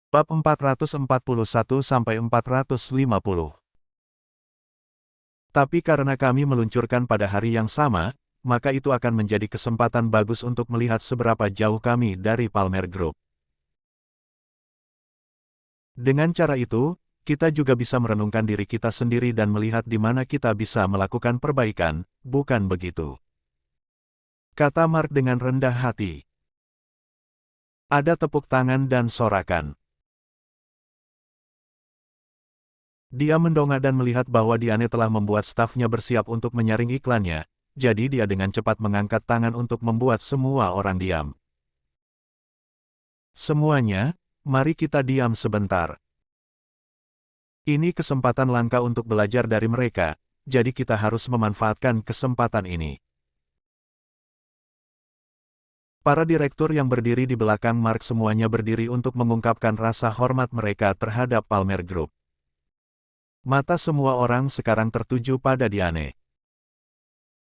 Bab 441-450. Tapi karena kami meluncurkan pada hari yang sama, maka itu akan menjadi kesempatan bagus untuk melihat seberapa jauh kami dari Palmer Group. Dengan cara itu, kita juga bisa merenungkan diri kita sendiri dan melihat di mana kita bisa melakukan perbaikan, bukan begitu? Kata Mark dengan rendah hati. Ada tepuk tangan dan sorakan. Dia mendongak dan melihat bahwa Diane telah membuat stafnya bersiap untuk menyaring iklannya, jadi dia dengan cepat mengangkat tangan untuk membuat semua orang diam. Semuanya, mari kita diam sebentar. Ini kesempatan langka untuk belajar dari mereka, jadi kita harus memanfaatkan kesempatan ini. Para direktur yang berdiri di belakang Mark semuanya berdiri untuk mengungkapkan rasa hormat mereka terhadap Palmer Group. Mata semua orang sekarang tertuju pada Diane.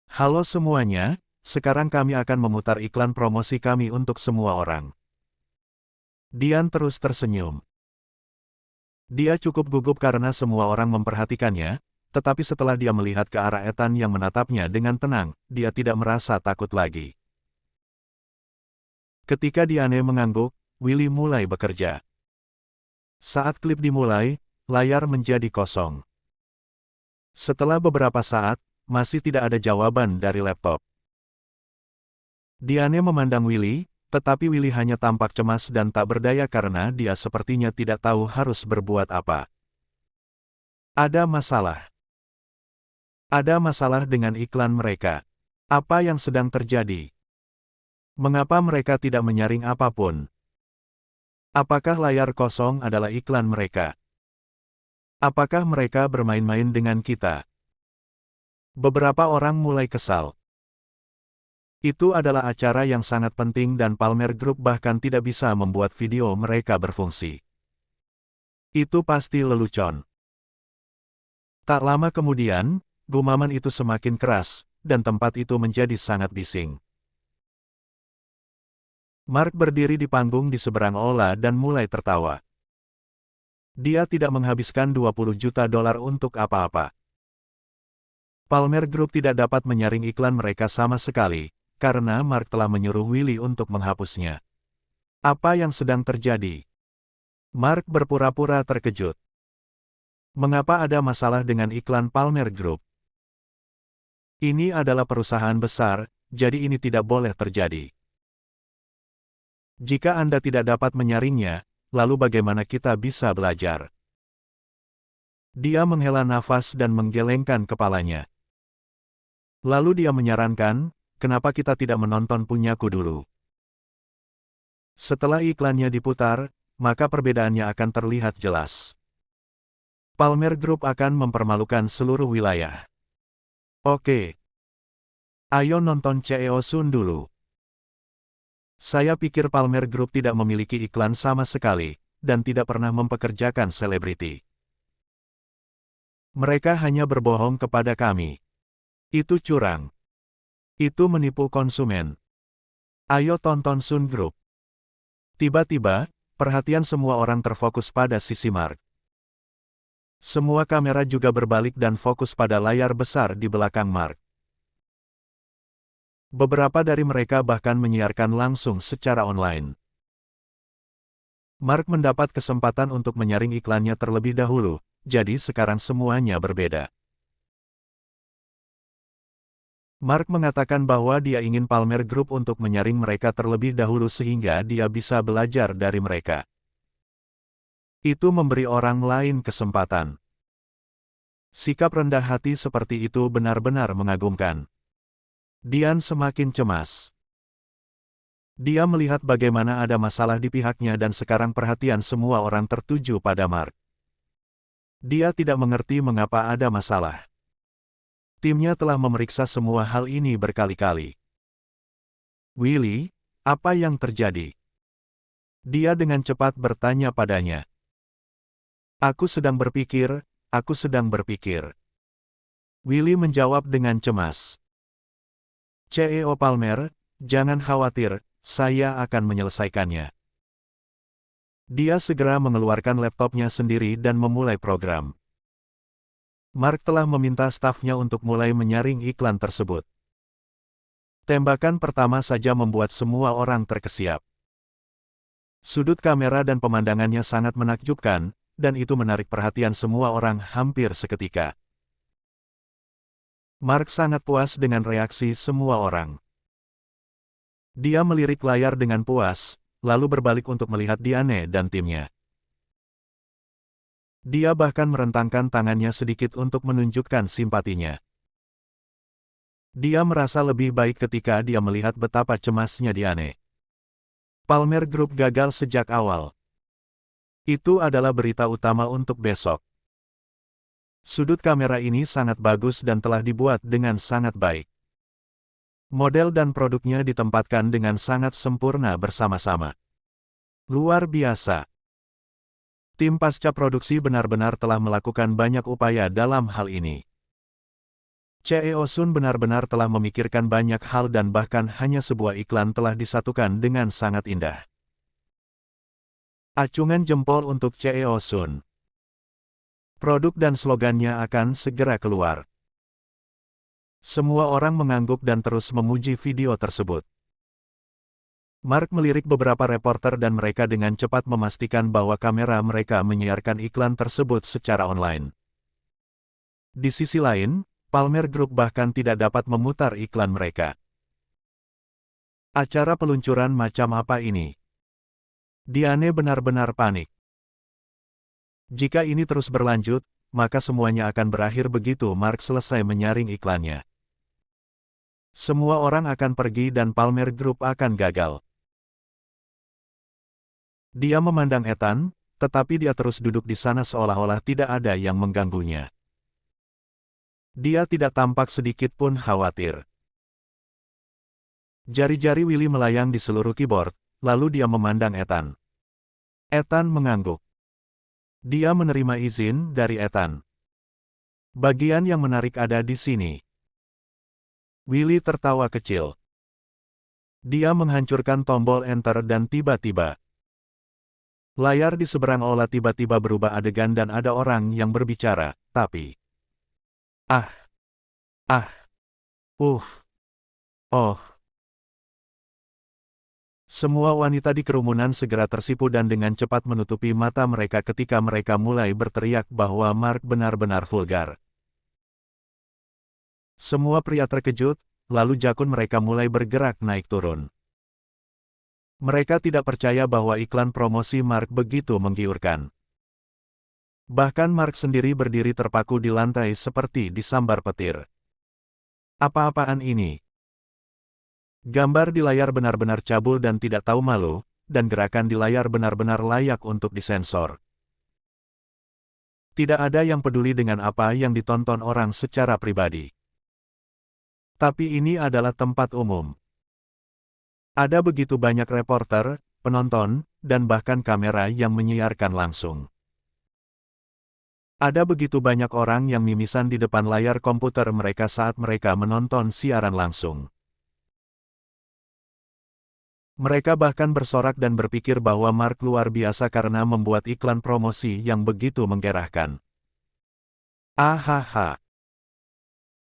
Halo semuanya, sekarang kami akan memutar iklan promosi kami untuk semua orang. Diane terus tersenyum. Dia cukup gugup karena semua orang memperhatikannya, tetapi setelah dia melihat ke arah Ethan yang menatapnya dengan tenang, dia tidak merasa takut lagi. Ketika Diane mengangguk, Willy mulai bekerja. Saat klip dimulai, layar menjadi kosong. Setelah beberapa saat, masih tidak ada jawaban dari laptop. Diane memandang Willy, tetapi Willy hanya tampak cemas dan tak berdaya karena dia sepertinya tidak tahu harus berbuat apa. Ada masalah. Ada masalah dengan iklan mereka. Apa yang sedang terjadi? Mengapa mereka tidak menyaring apapun? Apakah layar kosong adalah iklan mereka? Apakah mereka bermain-main dengan kita? Beberapa orang mulai kesal. Itu adalah acara yang sangat penting dan Palmer Group bahkan tidak bisa membuat video mereka berfungsi. Itu pasti lelucon. Tak lama kemudian, gumaman itu semakin keras, dan tempat itu menjadi sangat bising. Mark berdiri di panggung di seberang Ola dan mulai tertawa. Dia tidak menghabiskan $20 juta untuk apa-apa. Palmer Group tidak dapat menyaring iklan mereka sama sekali, karena Mark telah menyuruh Willy untuk menghapusnya. Apa yang sedang terjadi? Mark berpura-pura terkejut. Mengapa ada masalah dengan iklan Palmer Group? Ini adalah perusahaan besar, jadi ini tidak boleh terjadi. Jika Anda tidak dapat menyaringnya, lalu bagaimana kita bisa belajar? Dia menghela nafas dan menggelengkan kepalanya. Lalu dia menyarankan, kenapa kita tidak menonton punyaku dulu? Setelah iklannya diputar, maka perbedaannya akan terlihat jelas. Palmer Group akan mempermalukan seluruh wilayah. Oke. Ayo nonton CEO Sun dulu. Saya pikir Palmer Group tidak memiliki iklan sama sekali, dan tidak pernah mempekerjakan selebriti. Mereka hanya berbohong kepada kami. Itu curang. Itu menipu konsumen. Ayo tonton Sun Group. Tiba-tiba, perhatian semua orang terfokus pada sisi Mark. Semua kamera juga berbalik dan fokus pada layar besar di belakang Mark. Beberapa dari mereka bahkan menyiarkan langsung secara online. Mark mendapat kesempatan untuk menyaring iklannya terlebih dahulu, jadi sekarang semuanya berbeda. Mark mengatakan bahwa dia ingin Palmer Group untuk menyaring mereka terlebih dahulu sehingga dia bisa belajar dari mereka. Itu memberi orang lain kesempatan. Sikap rendah hati seperti itu benar-benar mengagumkan. Diane semakin cemas. Dia melihat bagaimana ada masalah di pihaknya dan sekarang perhatian semua orang tertuju pada Mark. Dia tidak mengerti mengapa ada masalah. Timnya telah memeriksa semua hal ini berkali-kali. Willy, apa yang terjadi? Dia dengan cepat bertanya padanya. Aku sedang berpikir, aku sedang berpikir. Willy menjawab dengan cemas. CEO Palmer, jangan khawatir, saya akan menyelesaikannya. Dia segera mengeluarkan laptopnya sendiri dan memulai program. Mark telah meminta stafnya untuk mulai menyaring iklan tersebut. Tembakan pertama saja membuat semua orang terkesiap. Sudut kamera dan pemandangannya sangat menakjubkan, dan itu menarik perhatian semua orang hampir seketika. Mark sangat puas dengan reaksi semua orang. Dia melirik layar dengan puas, lalu berbalik untuk melihat Diane dan timnya. Dia bahkan merentangkan tangannya sedikit untuk menunjukkan simpatinya. Dia merasa lebih baik ketika dia melihat betapa cemasnya Diane. Palmer Group gagal sejak awal. Itu adalah berita utama untuk besok. Sudut kamera ini sangat bagus dan telah dibuat dengan sangat baik. Model dan produknya ditempatkan dengan sangat sempurna bersama-sama. Luar biasa. Tim pasca produksi benar-benar telah melakukan banyak upaya dalam hal ini. Cheo Sun benar-benar telah memikirkan banyak hal dan bahkan hanya sebuah iklan telah disatukan dengan sangat indah. Acungan jempol untuk Cheo Sun. Produk dan slogannya akan segera keluar. Semua orang mengangguk dan terus memuji video tersebut. Mark melirik beberapa reporter dan mereka dengan cepat memastikan bahwa kamera mereka menyiarkan iklan tersebut secara online. Di sisi lain, Palmer Group bahkan tidak dapat memutar iklan mereka. Acara peluncuran macam apa ini? Diane benar-benar panik. Jika ini terus berlanjut, maka semuanya akan berakhir begitu Mark selesai menyaring iklannya. Semua orang akan pergi dan Palmer Group akan gagal. Dia memandang Ethan, tetapi dia terus duduk di sana seolah-olah tidak ada yang mengganggunya. Dia tidak tampak sedikit pun khawatir. Jari-jari Willy melayang di seluruh keyboard, lalu dia memandang Ethan. Ethan mengangguk. Dia menerima izin dari Ethan. Bagian yang menarik ada di sini. Willy tertawa kecil. Dia menghancurkan tombol enter dan tiba-tiba layar di seberang Ola tiba-tiba berubah adegan dan ada orang yang berbicara, tapi... Ah! Ah! Oh! Semua wanita di kerumunan segera tersipu dan dengan cepat menutupi mata mereka ketika mereka mulai berteriak bahwa Mark benar-benar vulgar. Semua pria terkejut, lalu jakun mereka mulai bergerak naik turun. Mereka tidak percaya bahwa iklan promosi Mark begitu menggiurkan. Bahkan Mark sendiri berdiri terpaku di lantai seperti disambar petir. Apa-apaan ini? Gambar di layar benar-benar cabul dan tidak tahu malu, dan gerakan di layar benar-benar layak untuk disensor. Tidak ada yang peduli dengan apa yang ditonton orang secara pribadi. Tapi ini adalah tempat umum. Ada begitu banyak reporter, penonton, dan bahkan kamera yang menyiarkan langsung. Ada begitu banyak orang yang mimisan di depan layar komputer mereka saat mereka menonton siaran langsung. Mereka bahkan bersorak dan berpikir bahwa Mark luar biasa karena membuat iklan promosi yang begitu menggerahkan. Ahaha.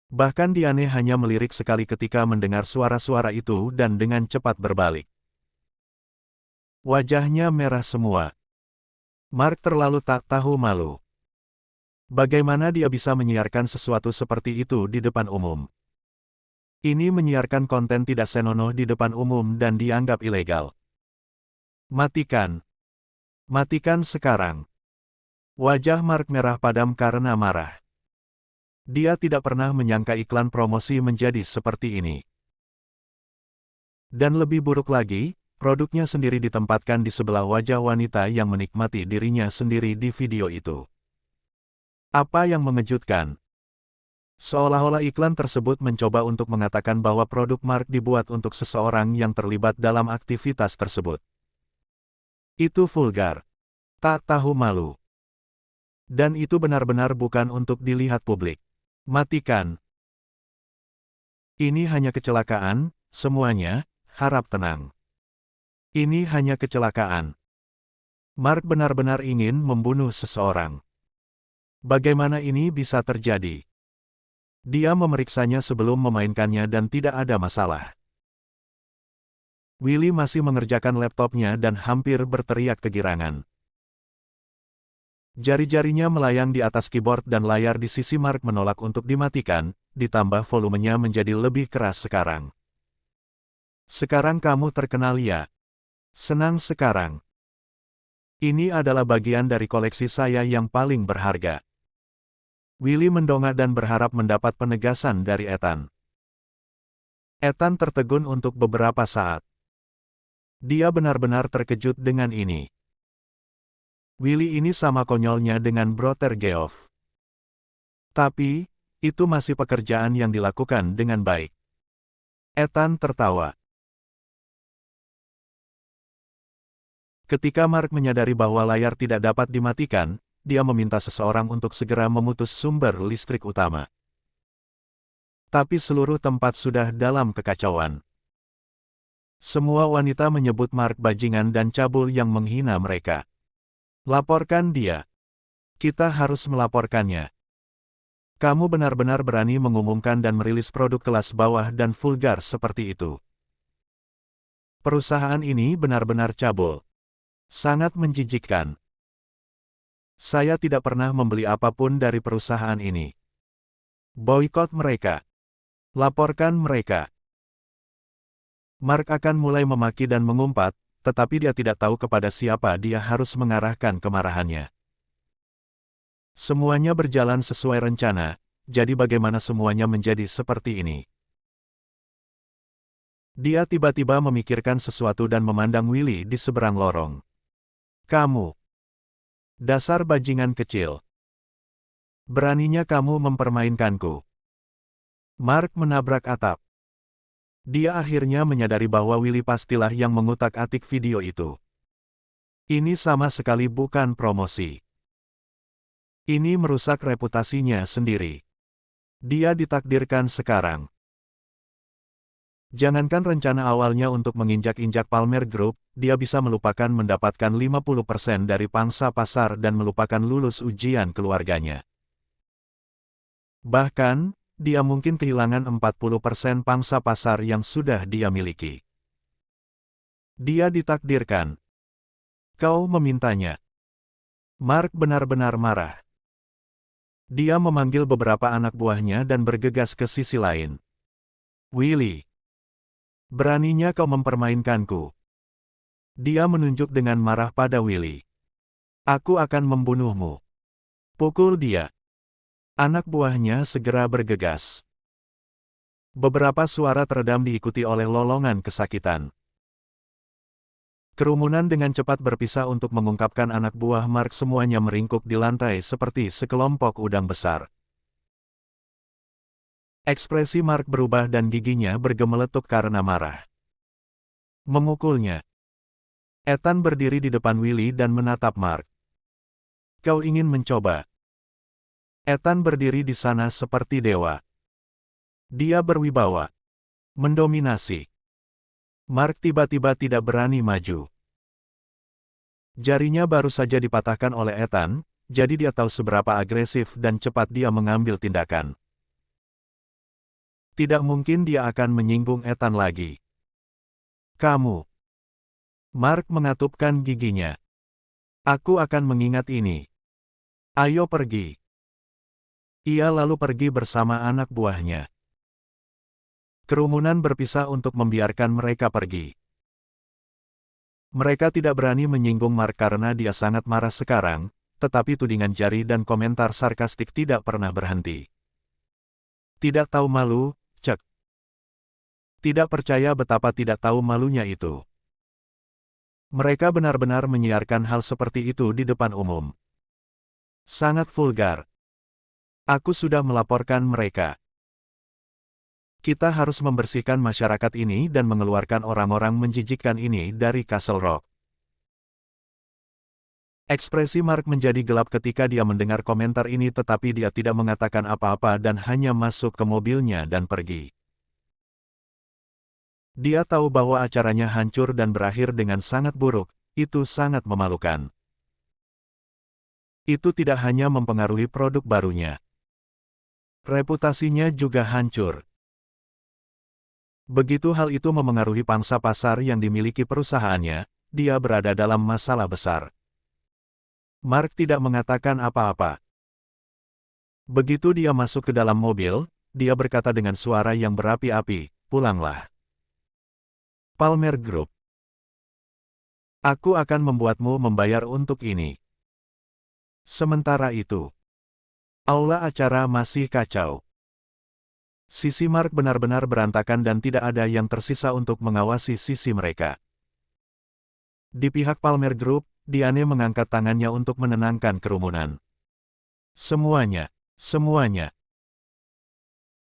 Bahkan Diane hanya melirik sekali ketika mendengar suara-suara itu dan dengan cepat berbalik. Wajahnya merah semua. Mark terlalu tak tahu malu. Bagaimana dia bisa menyiarkan sesuatu seperti itu di depan umum? Ini menyiarkan konten tidak senonoh di depan umum dan dianggap ilegal. Matikan. Matikan sekarang. Wajah Mark merah padam karena marah. Dia tidak pernah menyangka iklan promosi menjadi seperti ini. Dan lebih buruk lagi, produknya sendiri ditempatkan di sebelah wajah wanita yang menikmati dirinya sendiri di video itu. Apa yang mengejutkan? Seolah-olah iklan tersebut mencoba untuk mengatakan bahwa produk Mark dibuat untuk seseorang yang terlibat dalam aktivitas tersebut. Itu vulgar. Tak tahu malu. Dan itu benar-benar bukan untuk dilihat publik. Matikan. Ini hanya kecelakaan, semuanya, harap tenang. Ini hanya kecelakaan. Mark benar-benar ingin membunuh seseorang. Bagaimana ini bisa terjadi? Dia memeriksanya sebelum memainkannya dan tidak ada masalah. Willy masih mengerjakan laptopnya dan hampir berteriak kegirangan. Jari-jarinya melayang di atas keyboard dan layar di sisi Mark menolak untuk dimatikan, ditambah volumenya menjadi lebih keras sekarang. Sekarang kamu terkenal ya? Senang sekarang. Ini adalah bagian dari koleksi saya yang paling berharga. Willy mendongak dan berharap mendapat penegasan dari Ethan. Ethan tertegun untuk beberapa saat. Dia benar-benar terkejut dengan ini. Willy ini sama konyolnya dengan Brother Geoff. Tapi, itu masih pekerjaan yang dilakukan dengan baik. Ethan tertawa. Ketika Mark menyadari bahwa layar tidak dapat dimatikan, dia meminta seseorang untuk segera memutus sumber listrik utama. Tapi seluruh tempat sudah dalam kekacauan. Semua wanita menyebut Mark bajingan dan cabul yang menghina mereka. Laporkan dia. Kita harus melaporkannya. Kamu benar-benar berani mengumumkan dan merilis produk kelas bawah dan vulgar seperti itu. Perusahaan ini benar-benar cabul. Sangat menjijikkan. Saya tidak pernah membeli apapun dari perusahaan ini. Boikot mereka. Laporkan mereka. Mark akan mulai memaki dan mengumpat, tetapi dia tidak tahu kepada siapa dia harus mengarahkan kemarahannya. Semuanya berjalan sesuai rencana, jadi bagaimana semuanya menjadi seperti ini? Dia tiba-tiba memikirkan sesuatu dan memandang Willy di seberang lorong. Kamu. Dasar bajingan kecil. Beraninya kamu mempermainkanku. Mark menabrak atap. Dia akhirnya menyadari bahwa Willy pastilah yang mengutak-atik video itu. Ini sama sekali bukan promosi. Ini merusak reputasinya sendiri. Dia ditakdirkan sekarang. Jangankan rencana awalnya untuk menginjak-injak Palmer Group, dia bisa melupakan mendapatkan 50% dari pangsa pasar dan melupakan lulus ujian keluarganya. Bahkan, dia mungkin kehilangan 40% pangsa pasar yang sudah dia miliki. Dia ditakdirkan. Kau memintanya. Mark benar-benar marah. Dia memanggil beberapa anak buahnya dan bergegas ke sisi lain. Willy. Beraninya kau mempermainkanku. Dia menunjuk dengan marah pada Willy. Aku akan membunuhmu. Pukul dia. Anak buahnya segera bergegas. Beberapa suara teredam diikuti oleh lolongan kesakitan. Kerumunan dengan cepat berpisah untuk mengungkapkan anak buah Mark semuanya meringkuk di lantai seperti sekelompok udang besar. Ekspresi Mark berubah dan giginya bergemeletuk karena marah. Memukulnya. Ethan berdiri di depan Willy dan menatap Mark. Kau ingin mencoba? Ethan berdiri di sana seperti dewa. Dia berwibawa. Mendominasi. Mark tiba-tiba tidak berani maju. Jarinya baru saja dipatahkan oleh Ethan, jadi dia tahu seberapa agresif dan cepat dia mengambil tindakan. Tidak mungkin dia akan menyinggung Ethan lagi. Kamu. Mark mengatupkan giginya. Aku akan mengingat ini. Ayo pergi. Ia lalu pergi bersama anak buahnya. Kerumunan berpisah untuk membiarkan mereka pergi. Mereka tidak berani menyinggung Mark karena dia sangat marah sekarang, tetapi tudingan jari dan komentar sarkastik tidak pernah berhenti. Tidak tahu malu, cek. Tidak percaya betapa tidak tahu malunya itu. Mereka benar-benar menyiarkan hal seperti itu di depan umum. Sangat vulgar. Aku sudah melaporkan mereka. Kita harus membersihkan masyarakat ini dan mengeluarkan orang-orang menjijikkan ini dari Castle Rock. Ekspresi Mark menjadi gelap ketika dia mendengar komentar ini tetapi dia tidak mengatakan apa-apa dan hanya masuk ke mobilnya dan pergi. Dia tahu bahwa acaranya hancur dan berakhir dengan sangat buruk, itu sangat memalukan. Itu tidak hanya mempengaruhi produk barunya. Reputasinya juga hancur. Begitu hal itu memengaruhi pangsa pasar yang dimiliki perusahaannya, dia berada dalam masalah besar. Mark tidak mengatakan apa-apa. Begitu dia masuk ke dalam mobil, dia berkata dengan suara yang berapi-api, "Pulanglah. Palmer Group. Aku akan membuatmu membayar untuk ini." Sementara itu, aula acara masih kacau. Sisi Mark benar-benar berantakan dan tidak ada yang tersisa untuk mengawasi sisi mereka. Di pihak Palmer Group, Diane mengangkat tangannya untuk menenangkan kerumunan. Semuanya.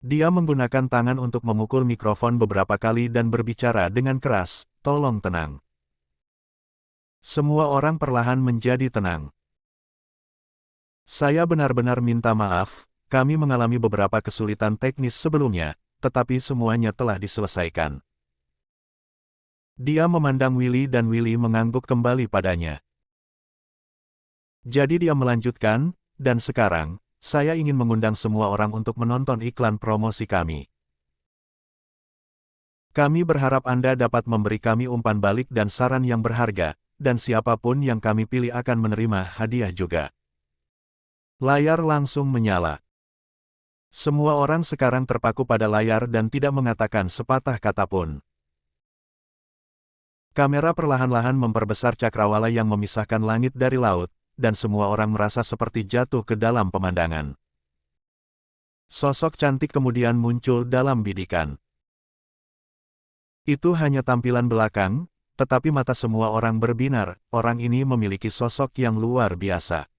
Dia menggunakan tangan untuk memukul mikrofon beberapa kali dan berbicara dengan keras, "Tolong tenang." Semua orang perlahan menjadi tenang. "Saya benar-benar minta maaf. Kami mengalami beberapa kesulitan teknis sebelumnya, tetapi semuanya telah diselesaikan." Dia memandang Willy dan Willy mengangguk kembali padanya. Jadi dia melanjutkan, "Dan sekarang, saya ingin mengundang semua orang untuk menonton iklan promosi kami. Kami berharap Anda dapat memberi kami umpan balik dan saran yang berharga, dan siapapun yang kami pilih akan menerima hadiah juga." Layar langsung menyala. Semua orang sekarang terpaku pada layar dan tidak mengatakan sepatah kata pun. Kamera perlahan-lahan memperbesar cakrawala yang memisahkan langit dari laut, dan semua orang merasa seperti jatuh ke dalam pemandangan. Sosok cantik kemudian muncul dalam bidikan. Itu hanya tampilan belakang, tetapi mata semua orang berbinar, orang ini memiliki sosok yang luar biasa.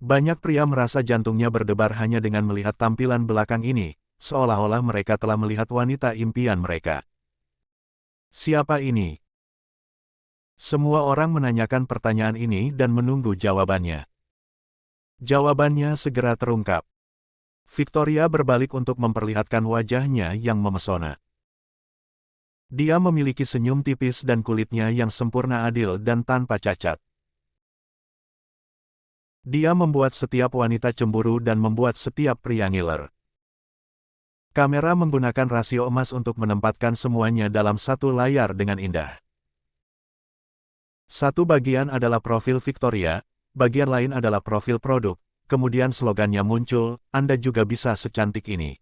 Banyak pria merasa jantungnya berdebar hanya dengan melihat tampilan belakang ini, seolah-olah mereka telah melihat wanita impian mereka. Siapa ini? Semua orang menanyakan pertanyaan ini dan menunggu jawabannya. Jawabannya segera terungkap. Victoria berbalik untuk memperlihatkan wajahnya yang memesona. Dia memiliki senyum tipis dan kulitnya yang sempurna adil dan tanpa cacat. Dia membuat setiap wanita cemburu dan membuat setiap pria ngiler. Kamera menggunakan rasio emas untuk menempatkan semuanya dalam satu layar dengan indah. Satu bagian adalah profil Victoria, bagian lain adalah profil produk, kemudian slogannya muncul, "Anda juga bisa secantik ini."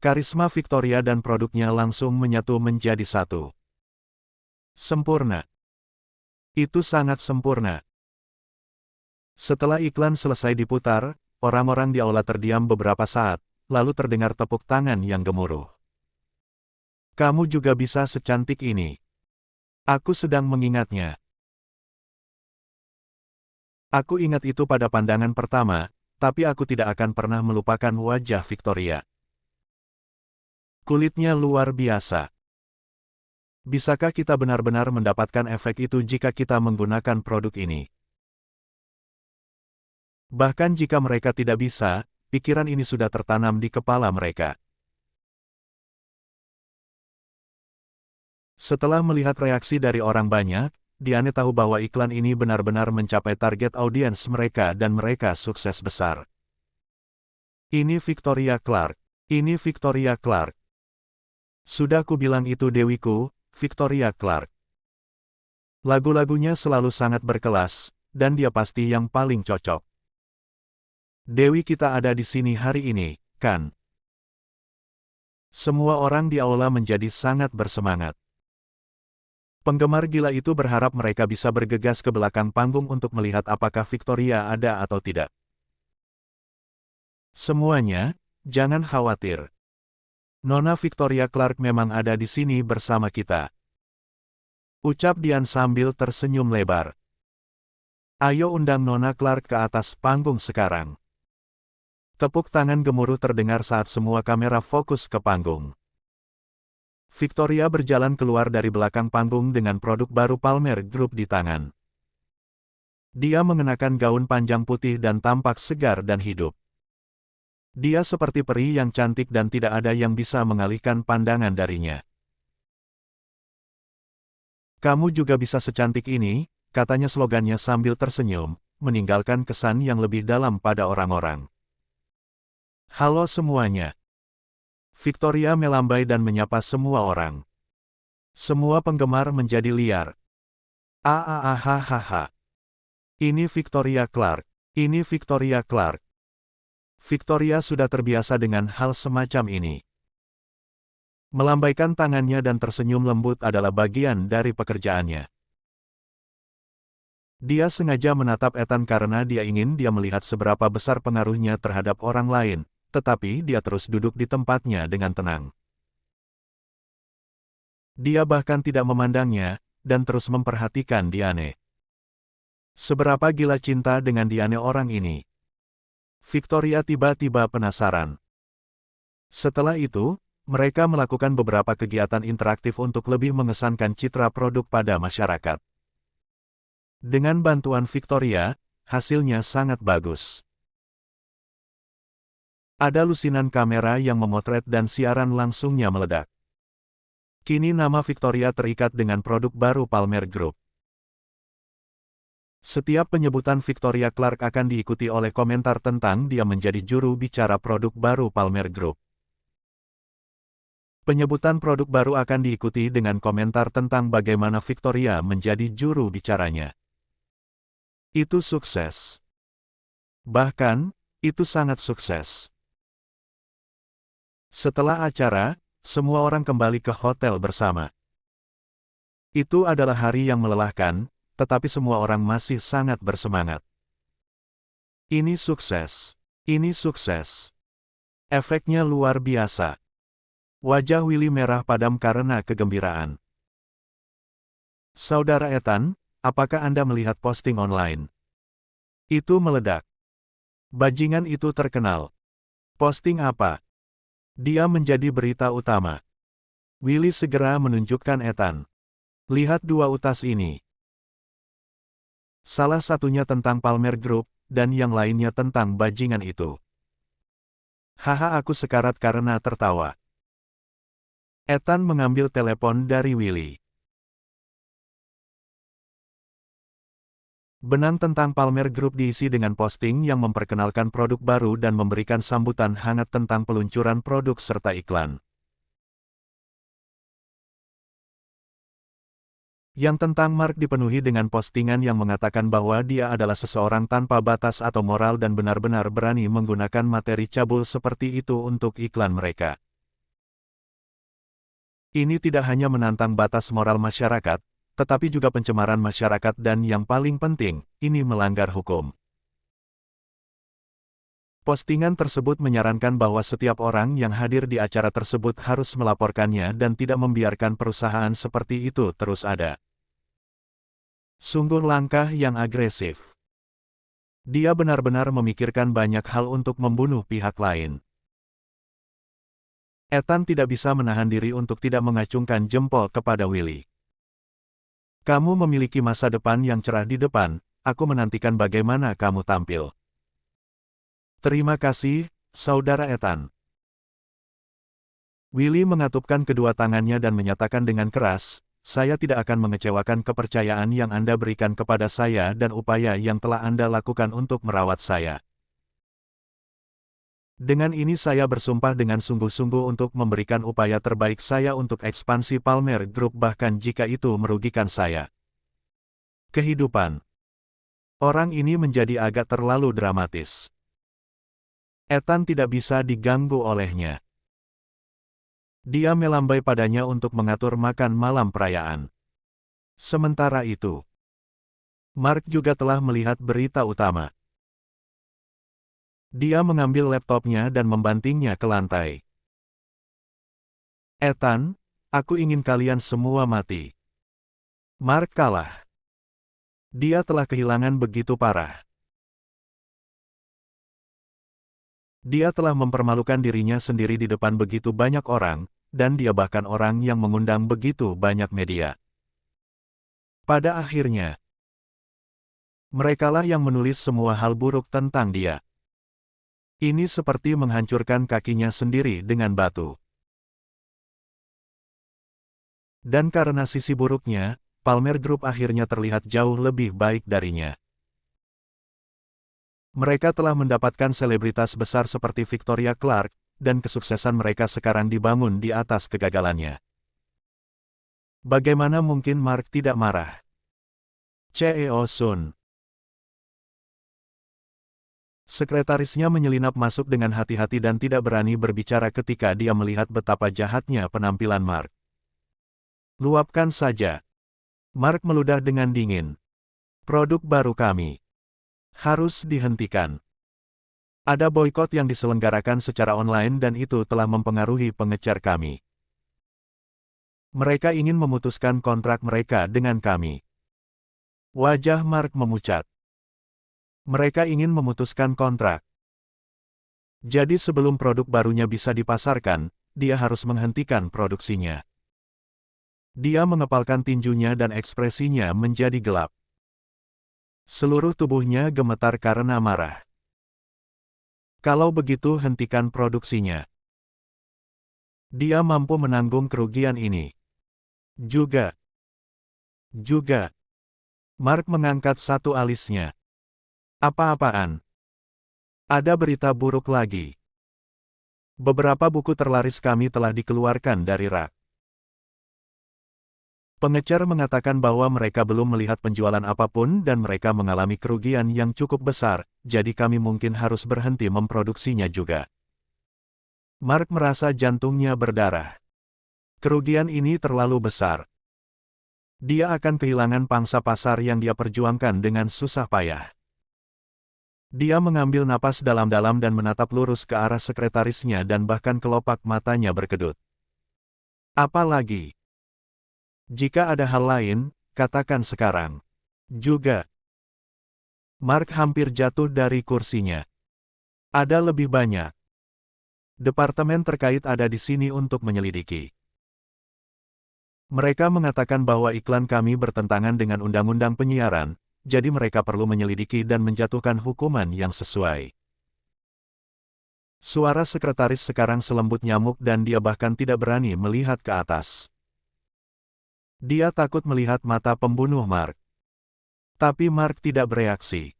Karisma Victoria dan produknya langsung menyatu menjadi satu. Sempurna. Itu sangat sempurna. Setelah iklan selesai diputar, orang-orang di aula terdiam beberapa saat, lalu terdengar tepuk tangan yang gemuruh. "Kamu juga bisa secantik ini. Aku sedang mengingatnya. Aku ingat itu pada pandangan pertama, tapi aku tidak akan pernah melupakan wajah Victoria. Kulitnya luar biasa. Bisakah kita benar-benar mendapatkan efek itu jika kita menggunakan produk ini? Bahkan jika mereka tidak bisa, pikiran ini sudah tertanam di kepala mereka." Setelah melihat reaksi dari orang banyak, Diane tahu bahwa iklan ini benar-benar mencapai target audiens mereka dan mereka sukses besar. Ini Victoria Clark. Ini Victoria Clark. Sudah kubilang itu Dewiku, Victoria Clark. Lagu-lagunya selalu sangat berkelas, dan dia pasti yang paling cocok. Dewi, kita ada di sini hari ini, kan? Semua orang di aula menjadi sangat bersemangat. Penggemar gila itu berharap mereka bisa bergegas ke belakang panggung untuk melihat apakah Victoria ada atau tidak. "Semuanya, jangan khawatir. Nona Victoria Clark memang ada di sini bersama kita," ucap Diane sambil tersenyum lebar. "Ayo undang Nona Clark ke atas panggung sekarang." Tepuk tangan gemuruh terdengar saat semua kamera fokus ke panggung. Victoria berjalan keluar dari belakang panggung dengan produk baru Palmer Group di tangan. Dia mengenakan gaun panjang putih dan tampak segar dan hidup. Dia seperti peri yang cantik dan tidak ada yang bisa mengalihkan pandangan darinya. "Kamu juga bisa secantik ini, katanya slogannya sambil tersenyum, meninggalkan kesan yang lebih dalam pada orang-orang. Halo semuanya. Victoria melambai dan menyapa semua orang. Semua penggemar menjadi liar. Hahaha. Ini Victoria Clark. Ini Victoria Clark. Victoria sudah terbiasa dengan hal semacam ini. Melambaikan tangannya dan tersenyum lembut adalah bagian dari pekerjaannya. Dia sengaja menatap Ethan karena dia ingin dia melihat seberapa besar pengaruhnya terhadap orang lain, tetapi dia terus duduk di tempatnya dengan tenang. Dia bahkan tidak memandangnya, dan terus memperhatikan Diane. Seberapa gila cinta dengan Diane orang ini? Victoria tiba-tiba penasaran. Setelah itu, mereka melakukan beberapa kegiatan interaktif untuk lebih mengesankan citra produk pada masyarakat. Dengan bantuan Victoria, hasilnya sangat bagus. Ada lusinan kamera yang memotret dan siaran langsungnya meledak. Kini nama Victoria terikat dengan produk baru Palmer Group. Setiap penyebutan Victoria Clark akan diikuti oleh komentar tentang dia menjadi juru bicara produk baru Palmer Group. Penyebutan produk baru akan diikuti dengan komentar tentang bagaimana Victoria menjadi juru bicaranya. Itu sukses. Bahkan, itu sangat sukses. Setelah acara, semua orang kembali ke hotel bersama. Itu adalah hari yang melelahkan, tetapi semua orang masih sangat bersemangat. Ini sukses. Ini sukses. Efeknya luar biasa. Wajah Willy merah padam karena kegembiraan. Saudara Ethan, apakah Anda melihat posting online? Itu meledak. Bajingan itu terkenal. Posting apa? Dia menjadi berita utama. Willy segera menunjukkan Ethan. Lihat dua utas ini. Salah satunya tentang Palmer Group, dan yang lainnya tentang bajingan itu. Haha, aku sekarat karena tertawa. Ethan mengambil telepon dari Willy. Benang tentang Palmer Group diisi dengan posting yang memperkenalkan produk baru dan memberikan sambutan hangat tentang peluncuran produk serta iklan. Yang tentang Mark dipenuhi dengan postingan yang mengatakan bahwa dia adalah seseorang tanpa batas atau moral dan benar-benar berani menggunakan materi cabul seperti itu untuk iklan mereka. Ini tidak hanya menantang batas moral masyarakat, tetapi juga pencemaran masyarakat dan yang paling penting, ini melanggar hukum. Postingan tersebut menyarankan bahwa setiap orang yang hadir di acara tersebut harus melaporkannya dan tidak membiarkan perusahaan seperti itu terus ada. Sungguh langkah yang agresif. Dia benar-benar memikirkan banyak hal untuk membunuh pihak lain. Ethan tidak bisa menahan diri untuk tidak mengacungkan jempol kepada Willy. Kamu memiliki masa depan yang cerah di depan, aku menantikan bagaimana kamu tampil. Terima kasih, Saudara Ethan. Willy mengatupkan kedua tangannya dan menyatakan dengan keras, saya tidak akan mengecewakan kepercayaan yang Anda berikan kepada saya dan upaya yang telah Anda lakukan untuk merawat saya. Dengan ini saya bersumpah dengan sungguh-sungguh untuk memberikan upaya terbaik saya untuk ekspansi Palmer Group bahkan jika itu merugikan saya. Kehidupan. Orang ini menjadi agak terlalu dramatis. Ethan tidak bisa diganggu olehnya. Dia melambai padanya untuk mengatur makan malam perayaan. Sementara itu, Mark juga telah melihat berita utama. Dia mengambil laptopnya dan membantingnya ke lantai. Ethan, aku ingin kalian semua mati. Mark kalah. Dia telah kehilangan begitu parah. Dia telah mempermalukan dirinya sendiri di depan begitu banyak orang, dan dia bahkan orang yang mengundang begitu banyak media. Pada akhirnya, merekalah yang menulis semua hal buruk tentang dia. Ini seperti menghancurkan kakinya sendiri dengan batu. Dan karena sisi buruknya, Palmer Group akhirnya terlihat jauh lebih baik darinya. Mereka telah mendapatkan selebritas besar seperti Victoria Clark, dan kesuksesan mereka sekarang dibangun di atas kegagalannya. Bagaimana mungkin Mark tidak marah? Cheo Sun. Sekretarisnya menyelinap masuk dengan hati-hati dan tidak berani berbicara ketika dia melihat betapa jahatnya penampilan Mark. Luapkan saja. Mark meludah dengan dingin. Produk baru kami harus dihentikan. Ada boikot yang diselenggarakan secara online dan itu telah mempengaruhi pengecer kami. Mereka ingin memutuskan kontrak mereka dengan kami. Wajah Mark memucat. Mereka ingin memutuskan kontrak. Jadi sebelum produk barunya bisa dipasarkan, dia harus menghentikan produksinya. Dia mengepalkan tinjunya dan ekspresinya menjadi gelap. Seluruh tubuhnya gemetar karena marah. Kalau begitu hentikan produksinya. Dia mampu menanggung kerugian ini. Juga. Mark mengangkat satu alisnya. Apa-apaan? Ada berita buruk lagi. Beberapa buku terlaris kami telah dikeluarkan dari rak. Pengecer mengatakan bahwa mereka belum melihat penjualan apapun dan mereka mengalami kerugian yang cukup besar, jadi kami mungkin harus berhenti memproduksinya juga. Mark merasa jantungnya berdarah. Kerugian ini terlalu besar. Dia akan kehilangan pangsa pasar yang dia perjuangkan dengan susah payah. Dia mengambil napas dalam-dalam dan menatap lurus ke arah sekretarisnya dan bahkan kelopak matanya berkedut. Apa lagi? Jika ada hal lain, katakan sekarang. Juga. Mark hampir jatuh dari kursinya. Ada lebih banyak. Departemen terkait ada di sini untuk menyelidiki. Mereka mengatakan bahwa iklan kami bertentangan dengan undang-undang penyiaran, jadi mereka perlu menyelidiki dan menjatuhkan hukuman yang sesuai. Suara sekretaris sekarang selembut nyamuk dan dia bahkan tidak berani melihat ke atas. Dia takut melihat mata pembunuh Mark. Tapi Mark tidak bereaksi.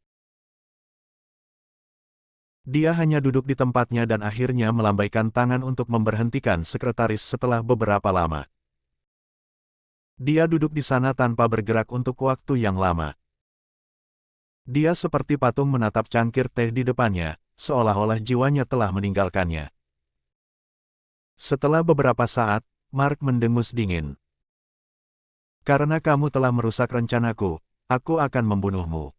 Dia hanya duduk di tempatnya dan akhirnya melambaikan tangan untuk memberhentikan sekretaris setelah beberapa lama. Dia duduk di sana tanpa bergerak untuk waktu yang lama. Dia seperti patung menatap cangkir teh di depannya, seolah-olah jiwanya telah meninggalkannya. Setelah beberapa saat, Mark mendengus dingin. Karena kamu telah merusak rencanaku, aku akan membunuhmu.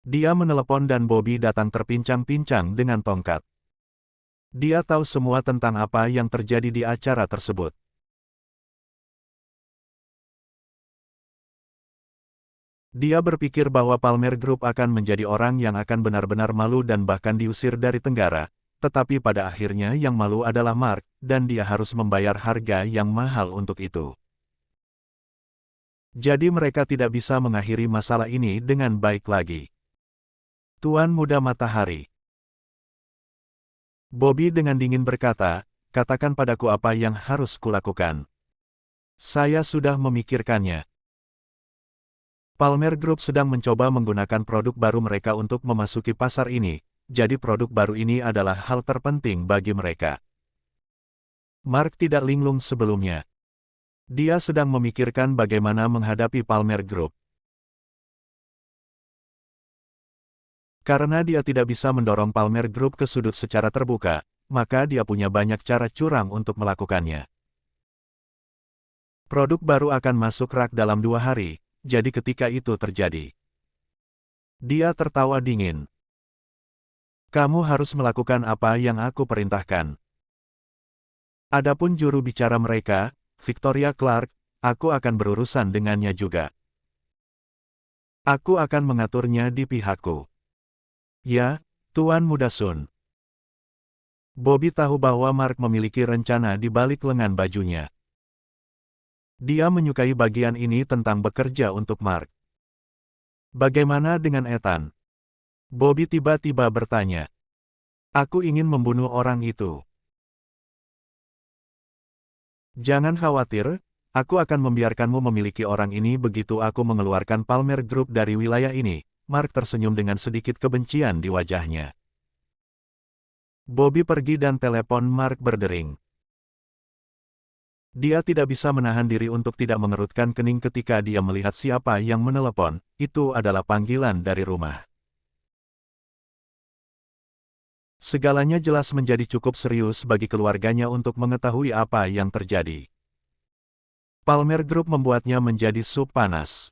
Dia menelepon dan Bobby datang terpincang-pincang dengan tongkat. Dia tahu semua tentang apa yang terjadi di acara tersebut. Dia berpikir bahwa Palmer Group akan menjadi orang yang akan benar-benar malu dan bahkan diusir dari Tenggara, tetapi pada akhirnya yang malu adalah Mark, dan dia harus membayar harga yang mahal untuk itu. Jadi mereka tidak bisa mengakhiri masalah ini dengan baik lagi. Tuan Muda Matahari. Bobby dengan dingin berkata, katakan padaku apa yang harus kulakukan. Saya sudah memikirkannya. Palmer Group sedang mencoba menggunakan produk baru mereka untuk memasuki pasar ini, jadi produk baru ini adalah hal terpenting bagi mereka. Mark tidak linglung sebelumnya. Dia sedang memikirkan bagaimana menghadapi Palmer Group. Karena dia tidak bisa mendorong Palmer Group ke sudut secara terbuka, maka dia punya banyak cara curang untuk melakukannya. Produk baru akan masuk rak dalam 2 hari, jadi ketika itu terjadi. Dia tertawa dingin. Kamu harus melakukan apa yang aku perintahkan. Adapun juru bicara mereka, Victoria Clark, aku akan berurusan dengannya juga. Aku akan mengaturnya di pihakku. Ya, Tuan Muda Sun. Bobby tahu bahwa Mark memiliki rencana di balik lengan bajunya. Dia menyukai bagian ini tentang bekerja untuk Mark. Bagaimana dengan Ethan? Bobby tiba-tiba bertanya. Aku ingin membunuh orang itu. Jangan khawatir, Aku akan membiarkanmu memiliki orang ini begitu aku mengeluarkan Palmer Group dari wilayah ini. Mark tersenyum dengan sedikit kebencian di wajahnya. Bobby pergi dan telepon Mark berdering. Dia tidak bisa menahan diri untuk tidak mengerutkan kening ketika dia melihat siapa yang menelepon. Itu adalah panggilan dari rumah. Segalanya jelas menjadi cukup serius bagi keluarganya untuk mengetahui apa yang terjadi. Palmer Group membuatnya menjadi sup panas.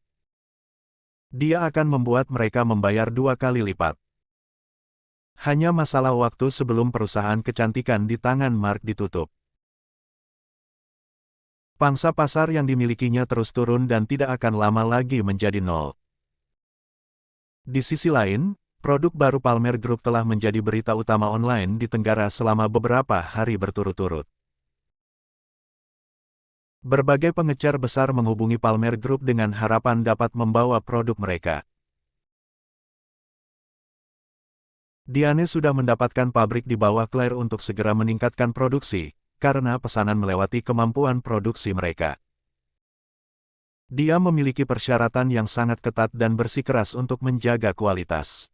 Dia akan membuat mereka membayar 2 kali lipat. Hanya masalah waktu sebelum perusahaan kecantikan di tangan Mark ditutup. Pangsa pasar yang dimilikinya terus turun dan tidak akan lama lagi menjadi nol. Di sisi lain, produk baru Palmer Group telah menjadi berita utama online di Tenggara selama beberapa hari berturut-turut. Berbagai pengecer besar menghubungi Palmer Group dengan harapan dapat membawa produk mereka. Diane sudah mendapatkan pabrik di bawah Claire untuk segera meningkatkan produksi, karena pesanan melewati kemampuan produksi mereka. Dia memiliki persyaratan yang sangat ketat dan bersikeras untuk menjaga kualitas.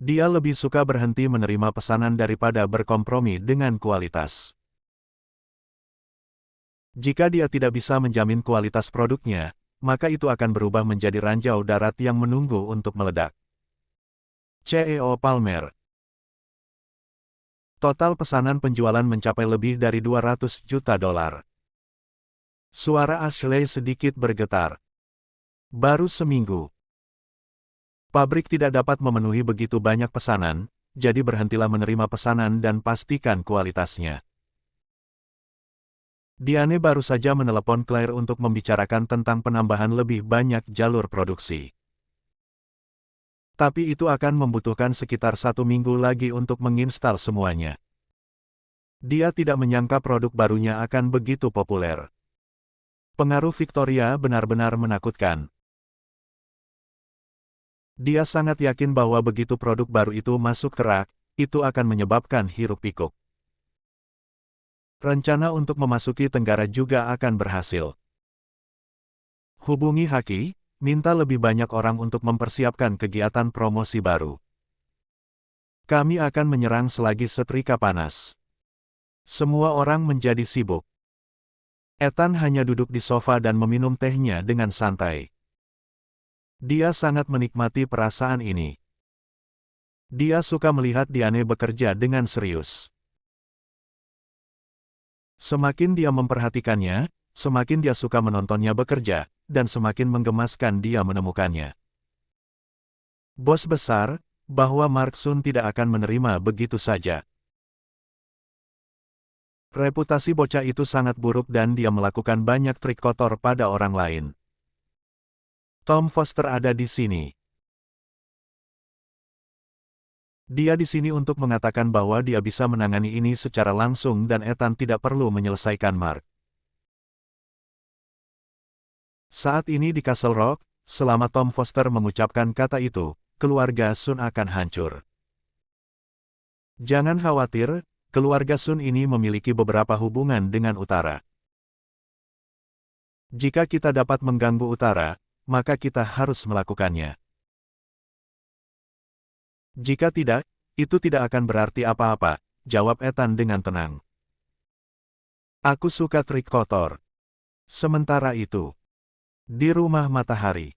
Dia lebih suka berhenti menerima pesanan daripada berkompromi dengan kualitas. Jika dia tidak bisa menjamin kualitas produknya, maka itu akan berubah menjadi ranjau darat yang menunggu untuk meledak. CEO Palmer. Total pesanan penjualan mencapai lebih dari 200 juta dolar. Suara Ashley sedikit bergetar. Baru seminggu. Pabrik tidak dapat memenuhi begitu banyak pesanan, jadi berhentilah menerima pesanan dan pastikan kualitasnya. Diane baru saja menelepon Claire untuk membicarakan tentang penambahan lebih banyak jalur produksi. Tapi itu akan membutuhkan sekitar 1 minggu lagi untuk menginstal semuanya. Dia tidak menyangka produk barunya akan begitu populer. Pengaruh Victoria benar-benar menakutkan. Dia sangat yakin bahwa begitu produk baru itu masuk ke rak, itu akan menyebabkan hiruk-pikuk. Rencana untuk memasuki Tenggara juga akan berhasil. Hubungi Haki, minta lebih banyak orang untuk mempersiapkan kegiatan promosi baru. Kami akan menyerang selagi setrika panas. Semua orang menjadi sibuk. Ethan hanya duduk di sofa dan meminum tehnya dengan santai. Dia sangat menikmati perasaan ini. Dia suka melihat Diane bekerja dengan serius. Semakin dia memperhatikannya, semakin dia suka menontonnya bekerja, dan semakin menggemaskan dia menemukannya. Bos besar, bahwa Mark Sun tidak akan menerima begitu saja. Reputasi bocah itu sangat buruk dan dia melakukan banyak trik kotor pada orang lain. Tom Foster ada di sini. Dia di sini untuk mengatakan bahwa dia bisa menangani ini secara langsung dan Ethan tidak perlu menyelesaikan Mark. Saat ini di Castle Rock, selama Tom Foster mengucapkan kata itu, keluarga Sun akan hancur. Jangan khawatir, keluarga Sun ini memiliki beberapa hubungan dengan Utara. Jika kita dapat mengganggu Utara, maka kita harus melakukannya. Jika tidak, itu tidak akan berarti apa-apa, jawab Ethan dengan tenang. Aku suka trik kotor. Sementara itu, di rumah matahari,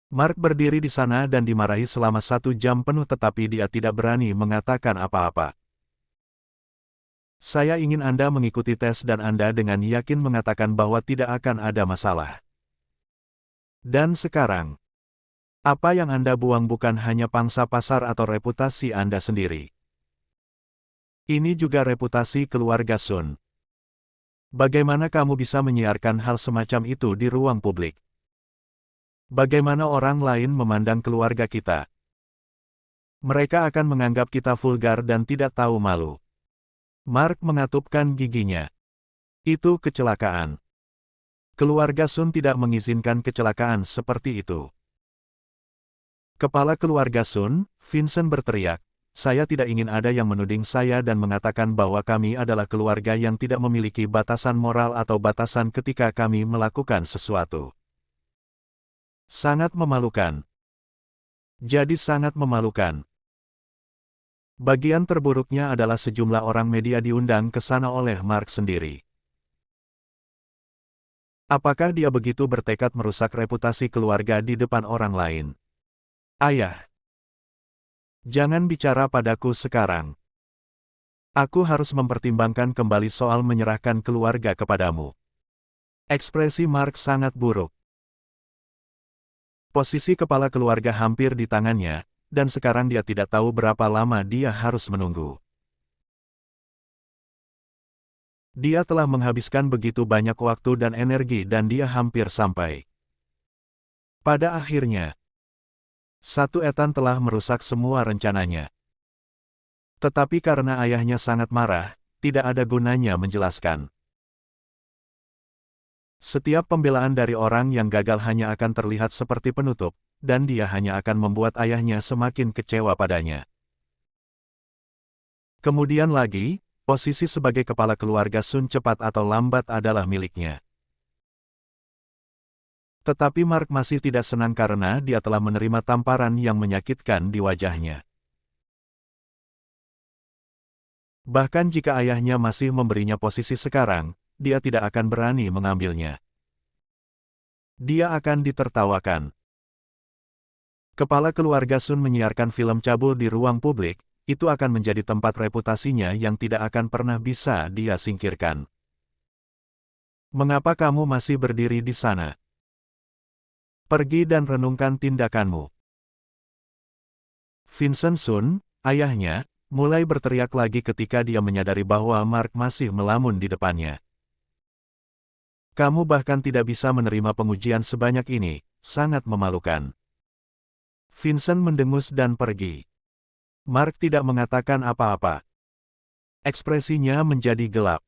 Mark berdiri di sana dan dimarahi selama 1 jam penuh tetapi dia tidak berani mengatakan apa-apa. Saya ingin Anda mengikuti tes dan Anda dengan yakin mengatakan bahwa tidak akan ada masalah. Dan sekarang, apa yang Anda buang bukan hanya pangsa pasar atau reputasi Anda sendiri. Ini juga reputasi keluarga Sun. Bagaimana kamu bisa menyiarkan hal semacam itu di ruang publik? Bagaimana orang lain memandang keluarga kita? Mereka akan menganggap kita vulgar dan tidak tahu malu. Mark mengatupkan giginya. Itu kecelakaan. Keluarga Sun tidak mengizinkan kecelakaan seperti itu. Kepala keluarga Sun, Vincent berteriak, saya tidak ingin ada yang menuding saya dan mengatakan bahwa kami adalah keluarga yang tidak memiliki batasan moral atau batasan ketika kami melakukan sesuatu. Sangat memalukan. Jadi sangat memalukan. Bagian terburuknya adalah sejumlah orang media diundang ke sana oleh Mark sendiri. Apakah dia begitu bertekad merusak reputasi keluarga di depan orang lain? Ayah, jangan bicara padaku sekarang. Aku harus mempertimbangkan kembali soal menyerahkan keluarga kepadamu. Ekspresi Mark sangat buruk. Posisi kepala keluarga hampir di tangannya, dan sekarang dia tidak tahu berapa lama dia harus menunggu. Dia telah menghabiskan begitu banyak waktu dan energi dan dia hampir sampai. Pada akhirnya, satu Ethan telah merusak semua rencananya. Tetapi karena ayahnya sangat marah, tidak ada gunanya menjelaskan. Setiap pembelaan dari orang yang gagal hanya akan terlihat seperti penutup, dan dia hanya akan membuat ayahnya semakin kecewa padanya. Kemudian lagi, posisi sebagai kepala keluarga Sun cepat atau lambat adalah miliknya. Tetapi Mark masih tidak senang karena dia telah menerima tamparan yang menyakitkan di wajahnya. Bahkan jika ayahnya masih memberinya posisi sekarang, dia tidak akan berani mengambilnya. Dia akan ditertawakan. Kepala keluarga Sun menyiarkan film cabul di ruang publik, itu akan menjadi tempat reputasinya yang tidak akan pernah bisa dia singkirkan. Mengapa kamu masih berdiri di sana? Pergi dan renungkan tindakanmu. Vincent Sun, ayahnya, mulai berteriak lagi ketika dia menyadari bahwa Mark masih melamun di depannya. Kamu bahkan tidak bisa menerima pengujian sebanyak ini, sangat memalukan. Vincent mendengus dan pergi. Mark tidak mengatakan apa-apa. Ekspresinya menjadi gelap.